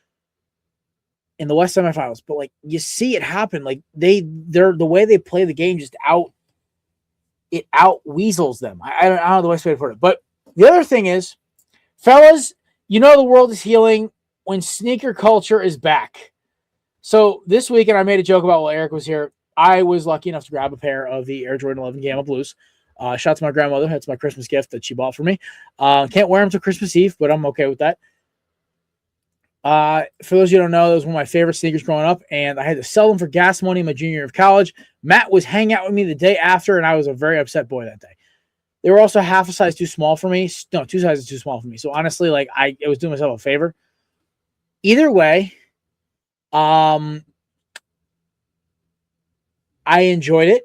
in the West semifinals. But like, you see it happen. Like, they're the way they play the game just out weasels them. I don't know the best way to put it. But the other thing is, fellas, the world is healing when sneaker culture is back. So this weekend, I made a joke about while Eric was here. I was lucky enough to grab a pair of the Air Jordan 11 Gamma Blues. Shout out to my grandmother. That's my Christmas gift that she bought for me. Can't wear them till Christmas Eve, but I'm okay with that. For those of you who don't know, those were my favorite sneakers growing up, and I had to sell them for gas money my junior year of college. Matt was hanging out with me the day after, and I was a very upset boy that day. They were also half a size too small for me. No, 2 sizes too small for me. So honestly, like it was doing myself a favor. Either way, I enjoyed it.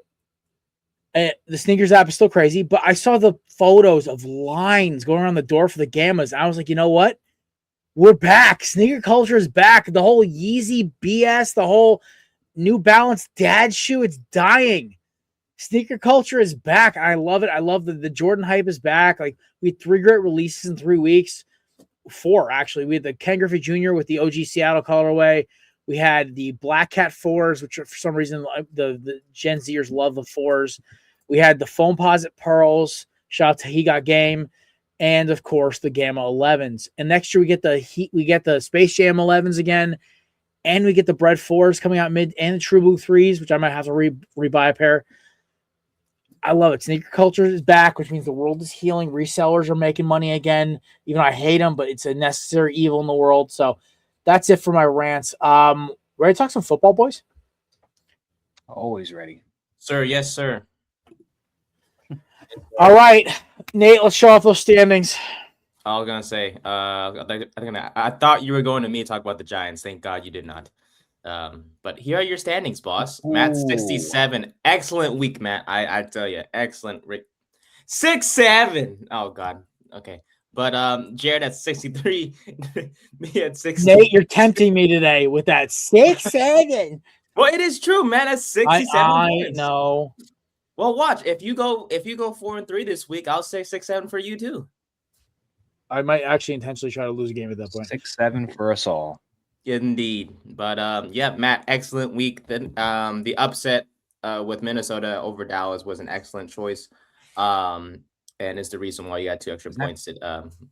The sneakers app is still crazy, but I saw the photos of lines going around the door for the Gammas. And I was like, you know what? We're back. Sneaker culture is back. The whole Yeezy BS, the whole New Balance dad shoe, it's dying. Sneaker culture is back. I love it. I love the Jordan hype is back. Like, we had 3 great releases in 3 weeks. 4, actually. We had the Ken Griffey Jr. with the OG Seattle colorway. We had the Black Cat 4s, which for some reason the Gen Zers love the 4s. We had the Foamposite Pearls. Shout out to He Got Game. And of course the Gamma 11s. And next year we get the Space Jam 11s again, and we get the Bread 4s coming out mid, and the True Blue 3s, which I might have to rebuy a pair. I love it. Sneaker culture is back, which means the world is healing. Resellers are making money again. Even though I hate them, but it's a necessary evil in the world. So that's it for my rants. Ready to talk some football, boys? Always ready. Sir, yes, sir. All right, Nate, let's show off those standings. I was gonna say, I thought you were going to me to talk about the Giants. Thank God you did not. But here are your standings, boss. Matt 67. Excellent week, Matt. I tell you, excellent. 6-7. Oh God. Okay. But Jared at 63. Me at 60. Nate, you're tempting me today with that 6-7. Well, it is true, man. That's 67. I know. Well, watch. If you go 4-3 this week, I'll say 6-7 for you too. I might actually intentionally try to lose a game at that point. 6-7 for us all. Indeed. But yeah, Matt, excellent week. Then the upset with Minnesota over Dallas was an excellent choice. And it's the reason why you got 2 extra points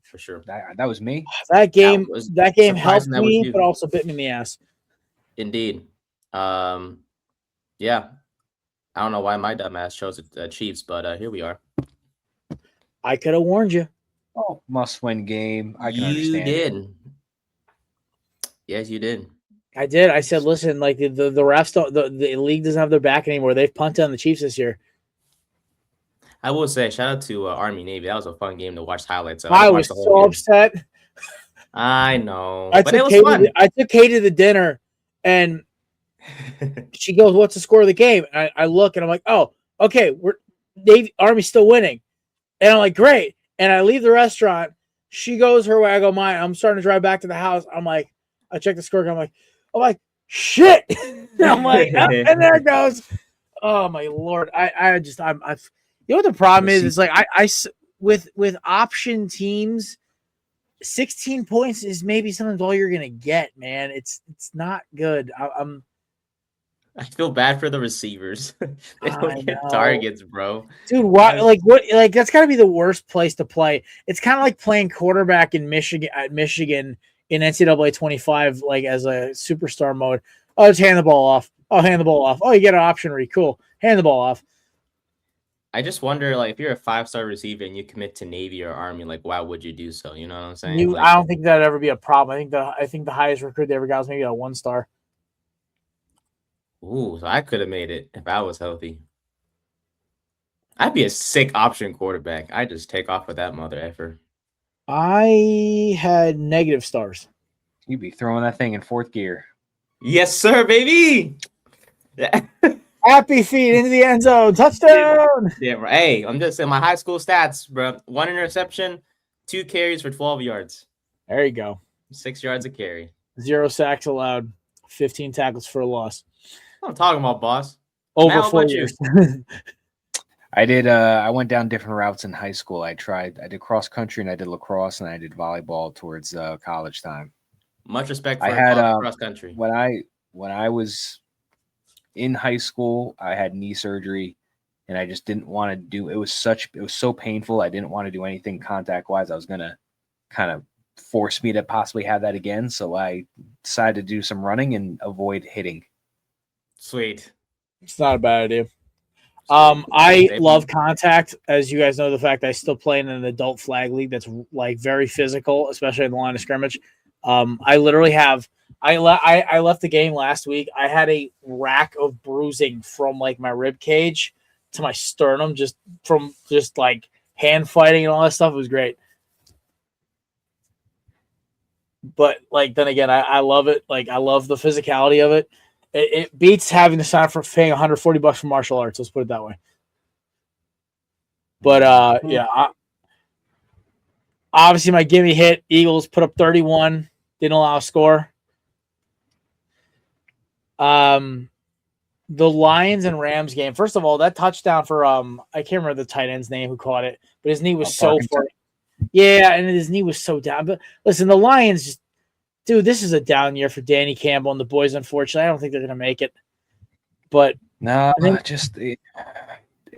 for sure. That was me. That game helped me, but also bit me in the ass. Indeed. Yeah. I don't know why my dumb ass chose the Chiefs, but here we are. I could have warned you. Oh, must-win game. I can understand. You did. Yes, you did. I did. I said, listen, like the refs don't, the league doesn't have their back anymore. They've punted on the Chiefs this year. I will say, shout out to Army Navy. That was a fun game to watch highlights of. I was so upset. I know, but it was fun. I took Kate to the dinner, and she goes, "What's the score of the game?" And I look, and I'm like, "Oh, okay, Army's still winning," and I'm like, "Great." And I leave the restaurant. She goes her way. I go mine. I'm starting to drive back to the house. I'm like, I check the score. I'm like, shit. I'm like, and there it goes. Oh my Lord. You know what the problem is? It's like I with option teams, 16 points is maybe sometimes all you're gonna get, man. It's not good. I feel bad for the receivers. They don't get targets, bro. Dude, what that's gotta be the worst place to play. It's kind of like playing quarterback in Michigan in NCAA 25, like as a superstar mode. Oh, just hand the ball off. Oh, hand the ball off. Oh, you get an option read. Cool. Hand the ball off. I just wonder, like, if you're a 5-star receiver and you commit to Navy or Army, like, why would you do so? You know what I'm saying? I don't think that'd ever be a problem. I think the highest recruit they ever got was maybe a 1-star. Ooh, so I could have made it if I was healthy. I'd be a sick option quarterback. I just take off with that mother effer. I had negative stars. You'd be throwing that thing in 4th gear. Yes, sir, baby. Happy feet into the end zone. Touchdown. Yeah, right. Hey, I'm just saying my high school stats, bro. 1 interception, 2 carries for 12 yards. There you go. 6 yards a carry. 0 sacks allowed. 15 tackles for a loss. What I'm talking about, boss. Over 4 years. I did. I went down different routes in high school. I did cross country and I did lacrosse and I did volleyball towards college time. Much respect for I had cross country. When I was in high school, I had knee surgery and I just didn't want to do it. It was so painful. I didn't want to do anything contact wise. I was gonna kind of force me to possibly have that again. So I decided to do some running and avoid hitting. Sweet. It's not a bad idea. I love contact. As you guys know, the fact I still play in an adult flag league that's like very physical, especially in the line of scrimmage. I literally have. I left the game last week. I had a rack of bruising from like my rib cage to my sternum, just from like hand fighting and all that stuff. It was great. But like then again, I love it. Like I love the physicality of it. It beats having to sign for paying $140 for martial arts. Let's put it that way. But yeah, obviously my gimme hit. Eagles put up 31. Didn't allow a score. The Lions and Rams game. First of all, that touchdown for I can't remember the tight end's name who caught it, but his knee was so far. Yeah, and his knee was so down. But listen, the Lions just. Dude, this is a down year for Danny Campbell and the boys, unfortunately. I don't think they're going to make it. But no,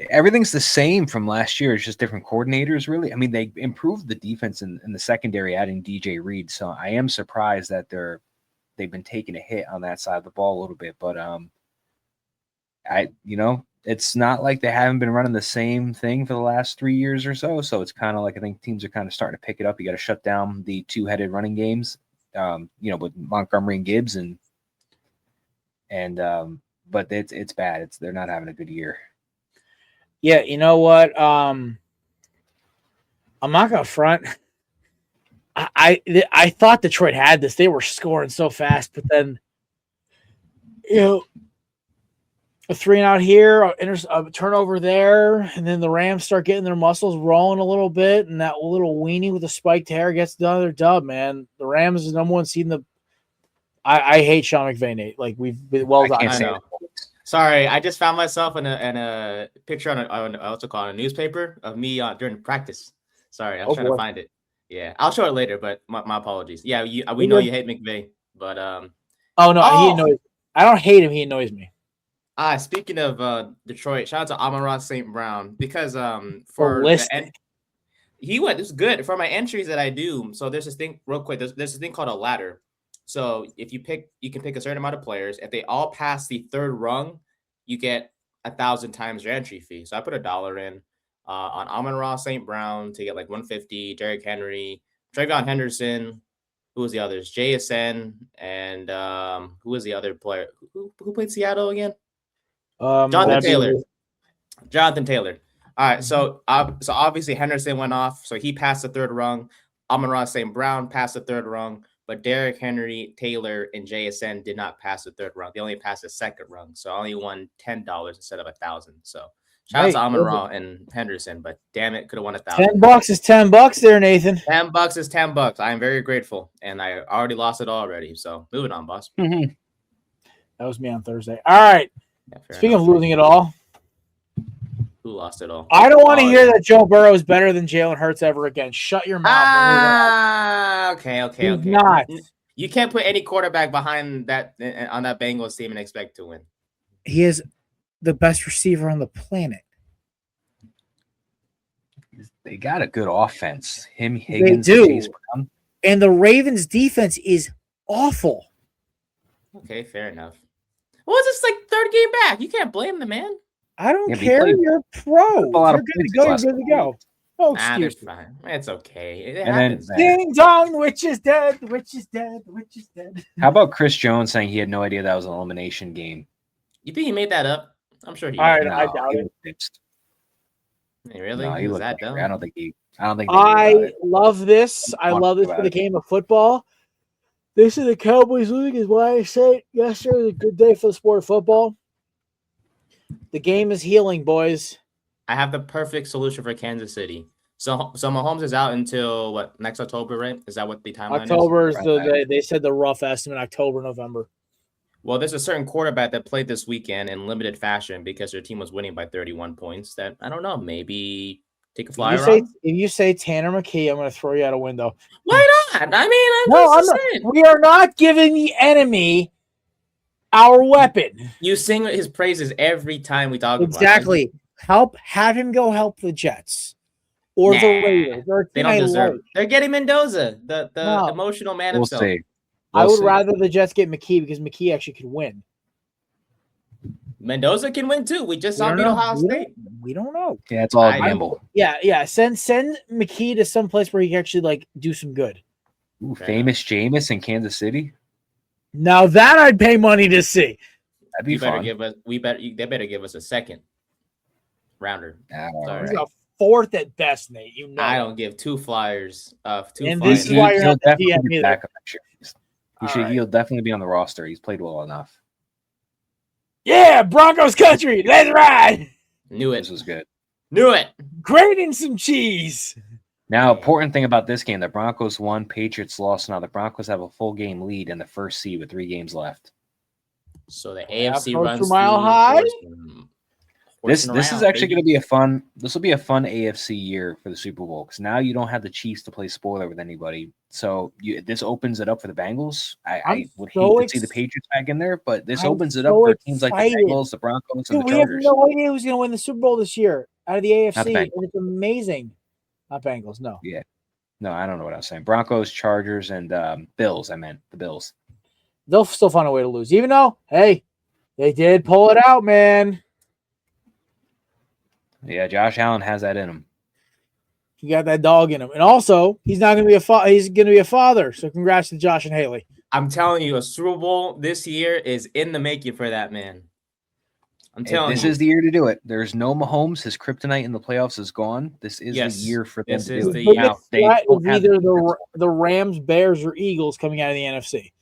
everything's the same from last year. It's just different coordinators, really. I mean, they improved the defense in the secondary, adding DJ Reed. So I am surprised that they've been taking a hit on that side of the ball a little bit. But it's not like they haven't been running the same thing for the last 3 years or so. So it's kind of like I think teams are kind of starting to pick it up. You got to shut down the two-headed running games. With Montgomery and Gibbs but it's bad. They're not having a good year. Yeah, you know what? I'm not gonna front. I thought Detroit had this. They were scoring so fast, but then a 3-and-out here, a turnover there, and then the Rams start getting their muscles rolling a little bit, and that little weenie with the spiked hair gets another dub, man. The Rams is number one seed in the – I hate Sean McVay, Nate. Like, we've been well done. I know. Sorry, I just found myself in a picture on what's it called, a newspaper of me during practice. Sorry, I'm trying to find it. Yeah, I'll show it later, but my apologies. Yeah, we know you hate McVay, but he annoys – I don't hate him. He annoys me. Speaking of Detroit, shout out to Amon-Ra St. Brown because he went. This is good for my entries that I do. So there's this thing real quick. There's this thing called a ladder. So if you can pick a certain amount of players. If they all pass the third rung, you get 1,000 times your entry fee. So I put $1 in on Amon-Ra St. Brown to get like 150. Derrick Henry, Trayvon Henderson. Who was the others? JSN and who was the other player? Who played Seattle again? Jonathan Taylor. All right, so obviously Henderson went off, so he passed the third rung. Amon-Ra St. Brown passed the third rung, but Derrick Henry, Taylor, and JSN did not pass the third rung. They only passed the second rung, so I only won $10 instead of 1,000. So shout out to Amon-Ra and Henderson, but damn it, could have won 1,000. $10 is $10 there, Nathan. $10 is $10. I am very grateful, and I already lost it already. So moving on, boss. Mm-hmm. That was me on Thursday. All right. Yeah, speaking of losing it all, who lost it all? I don't want to hear that Joe Burrow is better than Jalen Hurts ever again. Shut your mouth. Okay. Not. You can't put any quarterback behind that on that Bengals team and expect to win. He is the best receiver on the planet. They got a good offense. Him, Higgins, they do. Chase Brown. And the Ravens' defense is awful. Okay, fair enough. Well, it's just like third game back. You can't blame the man. I don't care. You're pro. You're good to go. You're good to go. No excuse. Fine. It's okay. It happens. Ding dong, the witch is dead. The witch is dead. The witch is dead. How about Chris Jones saying he had no idea that was an elimination game? You think he made that up? I'm sure he. I doubt it. Really? No, he was that dumb? I don't think. I love this. I love this for the game of football. This is the Cowboys losing is why I say yesterday was a good day for the sport of football. The game is healing, boys. I have the perfect solution for Kansas City. So Mahomes is out until next October, right? Is that what the timeline October is? They said the rough estimate, October, November. Well, there's a certain quarterback that played this weekend in limited fashion because their team was winning by 31 points. That I don't know, maybe take a flyer on. If you say Tanner McKee, I'm going to throw you out a window. Why not? I mean, I'm not. We are not giving the enemy our weapon. You sing his praises every time we talk about it. Exactly. Have him go help the Jets or the Raiders. They don't deserve. They're getting Mendoza, the emotional man himself. I would rather the Jets get McKee because McKee actually could win. Mendoza can win too. We just saw him beat Ohio State. We don't know. Yeah, it's all a gamble. Yeah. Send McKee to some place where he can actually like do some good. Ooh, famous Jameis in Kansas City. Now that I'd pay money to see. That'd be fun. They better give us a second rounder. He's a fourth at best, Nate. You know. I don't give two flyers. And this is why you're not the DM either. He'll definitely be on the roster. He's played well enough. Yeah, Broncos country. Let's ride. Knew it. This was good. Knew it. Grating some cheese. Now, important thing about this game, the Broncos won, Patriots lost. Now the Broncos have a full game lead in the first seed with 3 games left. So the AFC runs mile high. This is actually going to be a fun. This will be a fun AFC year for the Super Bowl because now you don't have the Chiefs to play spoiler with anybody. So this opens it up for the Bengals. I would hate to see the Patriots back in there, but this opens it up for teams like the Bengals, the Broncos, and the Chargers. We have no idea who's going to win the Super Bowl this year out of the AFC. And it's amazing. Not Bengals, no. Yeah. No, I don't know what I was saying. Broncos, Chargers, and Bills. I meant the Bills. They'll still find a way to lose, even though, hey, they did pull it out, man. Yeah, Josh Allen has that in him. He got that dog in him, and also he's not going to be he's going to be a father. So congrats to Josh and Haley. I'm telling you, a Super Bowl this year is in the making for that man. I'm telling you, this is the year to do it. There's no Mahomes. His kryptonite in the playoffs is gone. This is the year for them to do it. Now, either the Rams, Bears, or Eagles coming out of the NFC.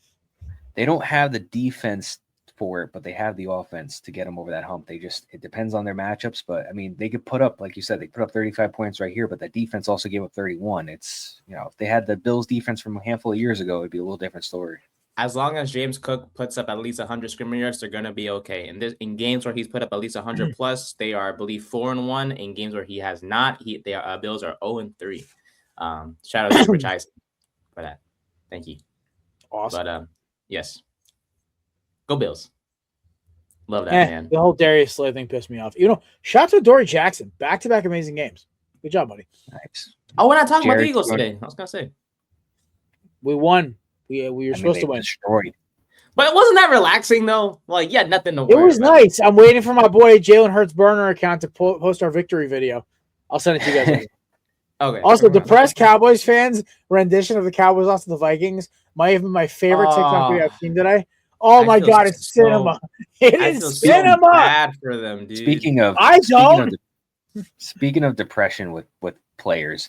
They don't have the defense for it, but they have the offense to get them over that hump. It depends on their matchups, but I mean, they could put up, like you said, they put up 35 points right here, but that defense also gave up 31. It's, if they had the Bills defense from a handful of years ago, it'd be a little different story. As long as James Cook puts up at least 100 scrimmage yards, they're going to be okay. And in games where he's put up at least 100 plus, they are, I believe, 4-1. In games where he has not, Bills are 0-3. Shout out to Rich Eisen for that. Thank you. Awesome. But yes, go Bills. Love that, man. The whole Darius Slay thing pissed me off. Shout out to Dory Jackson. Back-to-back amazing games. Good job, buddy. Nice. Oh, we're not talking about the Eagles today. I was going to say. We won. We were supposed to win. Destroyed. But wasn't that relaxing, though? Like, yeah, nothing to worry about. It was nice. I'm waiting for my boy Jalen Hurts burner account to post our victory video. I'll send it to you guys. Okay. Also, depressed Cowboys fans rendition of the Cowboys lost to the Vikings might have been my favorite TikTok video I've seen today. Oh my God, it's cinema. It is cinema. So bad for them, dude. Speaking of depression with players,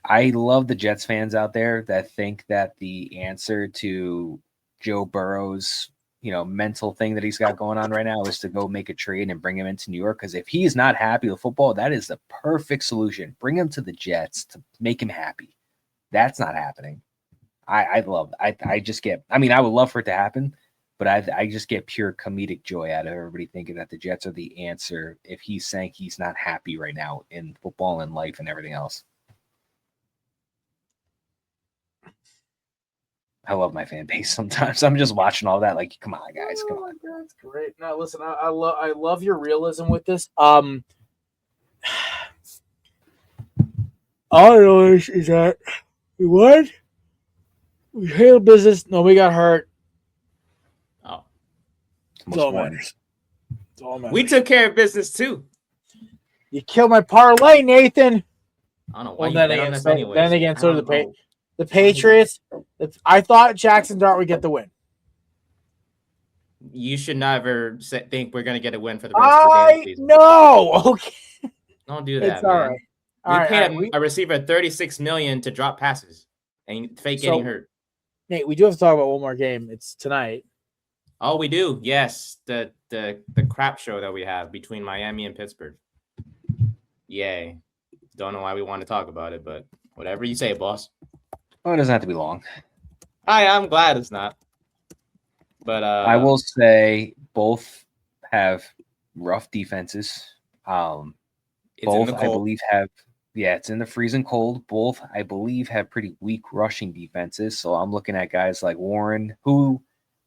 I love the Jets fans out there that think that the answer to Joe Burrow's, mental thing that he's got going on right now is to go make a trade and bring him into New York. Because if he's not happy with football, that is the perfect solution. Bring him to the Jets to make him happy. That's not happening. I would love for it to happen, but I just get pure comedic joy out of everybody thinking that the Jets are the answer if he's saying he's not happy right now in football and life and everything else. I love my fan base sometimes. I'm just watching all that like, come on, guys, come on. That's great. Now, listen, I love your realism with this. All I know is that we won. We handled business. Nobody got hurt. Oh. It's all matters. We took care of business, too. You killed my parlay, Nathan. I don't know why you bet on this anyways. Then again, so did the Patriots. I thought Jackson Dart would get the win. You should never think we're going to get a win for the rest of the season. No. Okay. Don't do that, it's all man. Right. We paid a receiver $36 million to drop passes and fake getting hurt. Nate, we do have to talk about one more game. It's tonight. Oh, we do. Yes, the crap show that we have between Miami and Pittsburgh. Yay. Don't know why we want to talk about it, but whatever you say, boss. Oh, it doesn't have to be long. I'm glad it's not. But I will say both have rough defenses. Both, I believe, it's in the freezing cold. Both, I believe, have pretty weak rushing defenses. So I'm looking at guys like Warren, who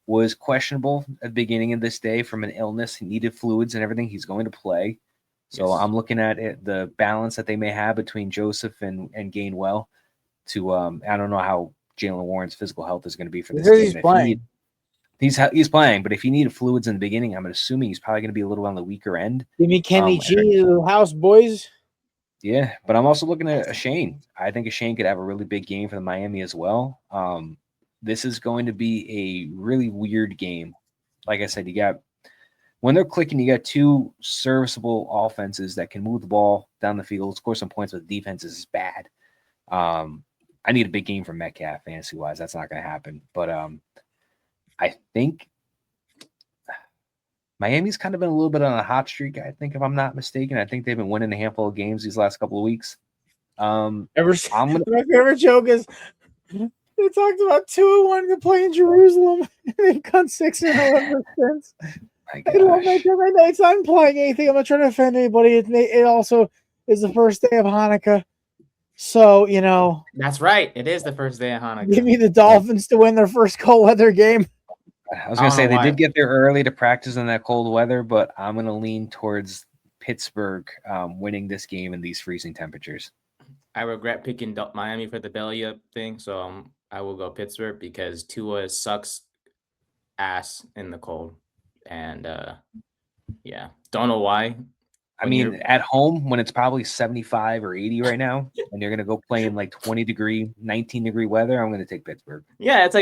was questionable at the beginning of this day from an illness. He needed fluids and everything. He's going to play. So yes. I'm looking at the balance that they may have between Joseph and Gainwell. I don't know how Jalen Warren's physical health is going to be for this game. He's playing. He's playing, but if he needed fluids in the beginning, I'm assuming he's probably going to be a little on the weaker end. Give me Kenny G to the house, boys. Yeah, but I'm also looking at Shane. I think Shane could have a really big game for the Miami as well. This is going to be a really weird game. Like I said, when they're clicking, you got two serviceable offenses that can move the ball down the field, score some points, but the defense is bad. I need a big game from Metcalf fantasy-wise. That's not going to happen. But I think Miami's kind of been a little bit on a hot streak, I think, if I'm not mistaken. I think they've been winning a handful of games these last couple of weeks. My favorite joke is they talked about 2 wanting to play in Jerusalem. They've gone 6-0 since. I love that joke right now. It's not implying anything. I'm not trying to offend anybody. It also is the first day of Hanukkah. So, That's right. It is the first day of Hanukkah. Give me the Dolphins to win their first cold weather game. I was going to say they did get there early to practice in that cold weather, but I'm going to lean towards Pittsburgh winning this game in these freezing temperatures. I regret picking Miami for the belly up thing, so I will go Pittsburgh because Tua sucks ass in the cold. And, don't know why. I mean, at home when it's probably 75 or 80 right now, and you're gonna go play in like 20-degree, 19-degree weather, I'm gonna take Pittsburgh. Yeah, it's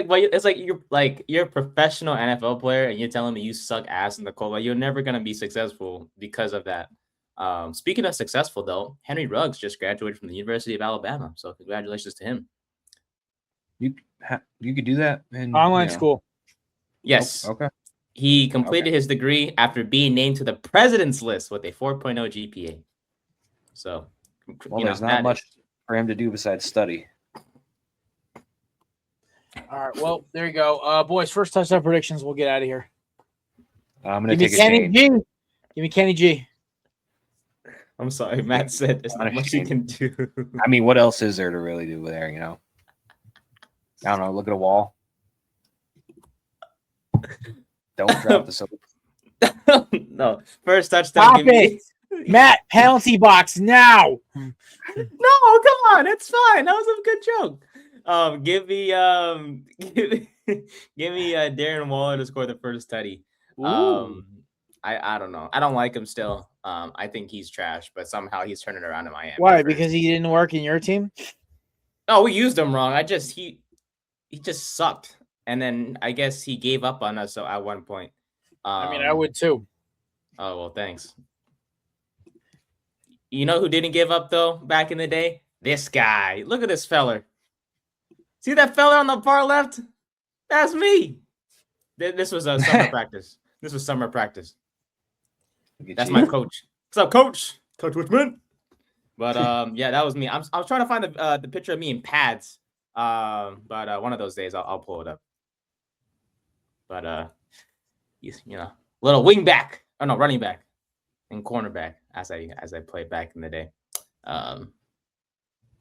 like you're a professional NFL player, and you're telling me you suck ass in the cold. Like, you're never gonna be successful because of that. Speaking of successful, though, Henry Ruggs just graduated from the University of Alabama, so congratulations to him. You could do that in online school. Yes. Okay. He completed his degree after being named to the president's list with a 4.0 GPA. So, there's not much for him to do besides study. All right. Well, there you go. Boys, first touchdown predictions. We'll get out of here. I'm going to take Kenny G. Give me Kenny G. I'm sorry. Matt said there's not much you can do. I mean, what else is there to really do there, I don't know. Look at a wall. Don't drop the soap. No. First touchdown. Stop it. Matt, penalty box now. No, come on. It's fine. That was a good joke. Give me Darren Waller to score the first tutty. I don't know. I don't like him still. I think he's trash, but somehow he's turning around in Miami. Why? Because he didn't work in your team? No, we used him wrong. He just sucked. And then I guess he gave up on us at one point. I would too. Oh, well, thanks. You know who didn't give up, though, back in the day? This guy. Look at this feller. See that fella on the far left? That's me. This was a summer practice. This was summer practice. That's my coach. What's up, Coach? Coach Richmond. But, that was me. I was trying to find the picture of me in pads. But one of those days I'll pull it up. But little wing back, running back and cornerback as I played back in the day. But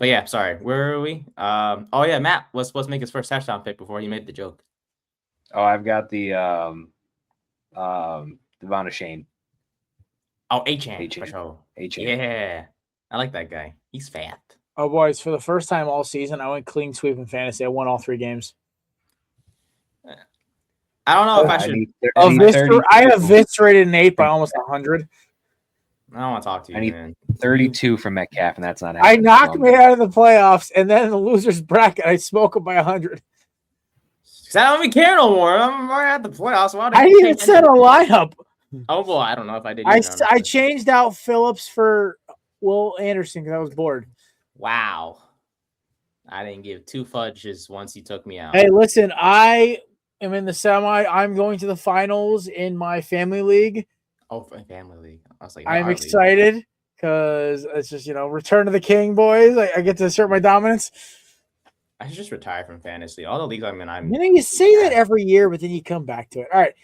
yeah, sorry, where are we? Matt was supposed to make his first touchdown pick before he made the joke. Oh, I've got the Devon Shane. Oh, A-Chain. Yeah, I like that guy. He's fat. Oh, boys, for the first time all season, I went clean sweep in fantasy. I won all 3 games. I don't know if I should. I eviscerated Nate by almost 100. I don't want to talk to you, I need man. 32 from Metcalf, and that's not happening. I knocked me out of the playoffs, and then in the loser's bracket, I smoke him by 100. I don't even care no more. I'm already at the playoffs. I didn't even set a lineup. Oh, well, I don't know if I did. I changed out Phillips for Will Anderson because I was bored. Wow. I didn't give 2 fudges once he took me out. Hey, listen, I am in the semi. I'm going to the finals in my family league. Oh, for family league. I was like, I'm excited because it's just, return to the king, boys. I get to assert my dominance. I should just retire from fantasy. All the leagues I'm in, you say that every year, but then you come back to it. All right,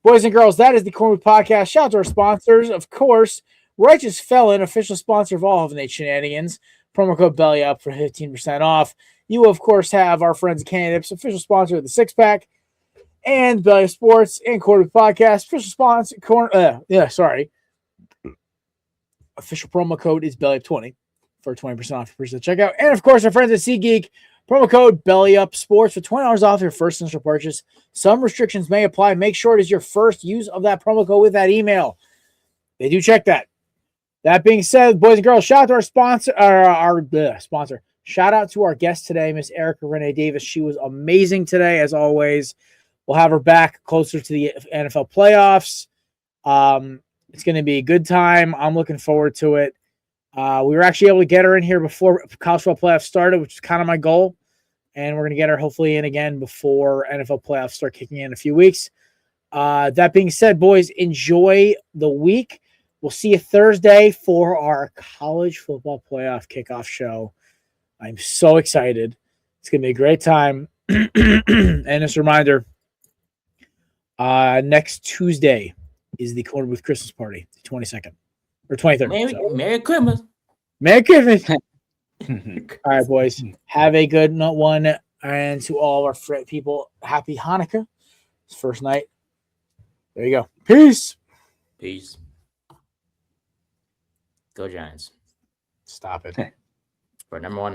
boys and girls, that is the Korner Booth Podcast. Shout out to our sponsors, of course, Righteous Felon, official sponsor of all of Nate Shenanigans. Promo code BELLYUP for 15% off. You, of course, have our friends at Candidates, official sponsor of the Six Pack, and Belly Up Sports and Korner Booth Podcast, official sponsor. Official promo code is BELLYUP20 for 20% off your first checkout. And, of course, our friends at SeatGeek, Promo code BELLYUPSPORTS for $20 off your first initial purchase. Some restrictions may apply. Make sure it is your first use of that promo code with that email. They do check that. That being said, boys and girls, shout out to our sponsor, sponsor. Shout out to our guest today, Miss Erica Renee Davis. She was amazing today, as always. We'll have her back closer to the NFL playoffs. It's going to be a good time. I'm looking forward to it. We were actually able to get her in here before college football playoffs started, which is kind of my goal. And we're going to get her hopefully in again before NFL playoffs start kicking in a few weeks. That being said, boys, enjoy the week. We'll see you Thursday for our college football playoff kickoff show. I'm so excited. It's going to be a great time. And just a reminder, next Tuesday is the Korner Booth Christmas party, the 22nd or 23rd. Merry Christmas. Merry Christmas. All right, boys. Have a good one. And to all our people, happy Hanukkah. It's first night. There you go. Peace. Peace. Go Giants. Stop it. For number one.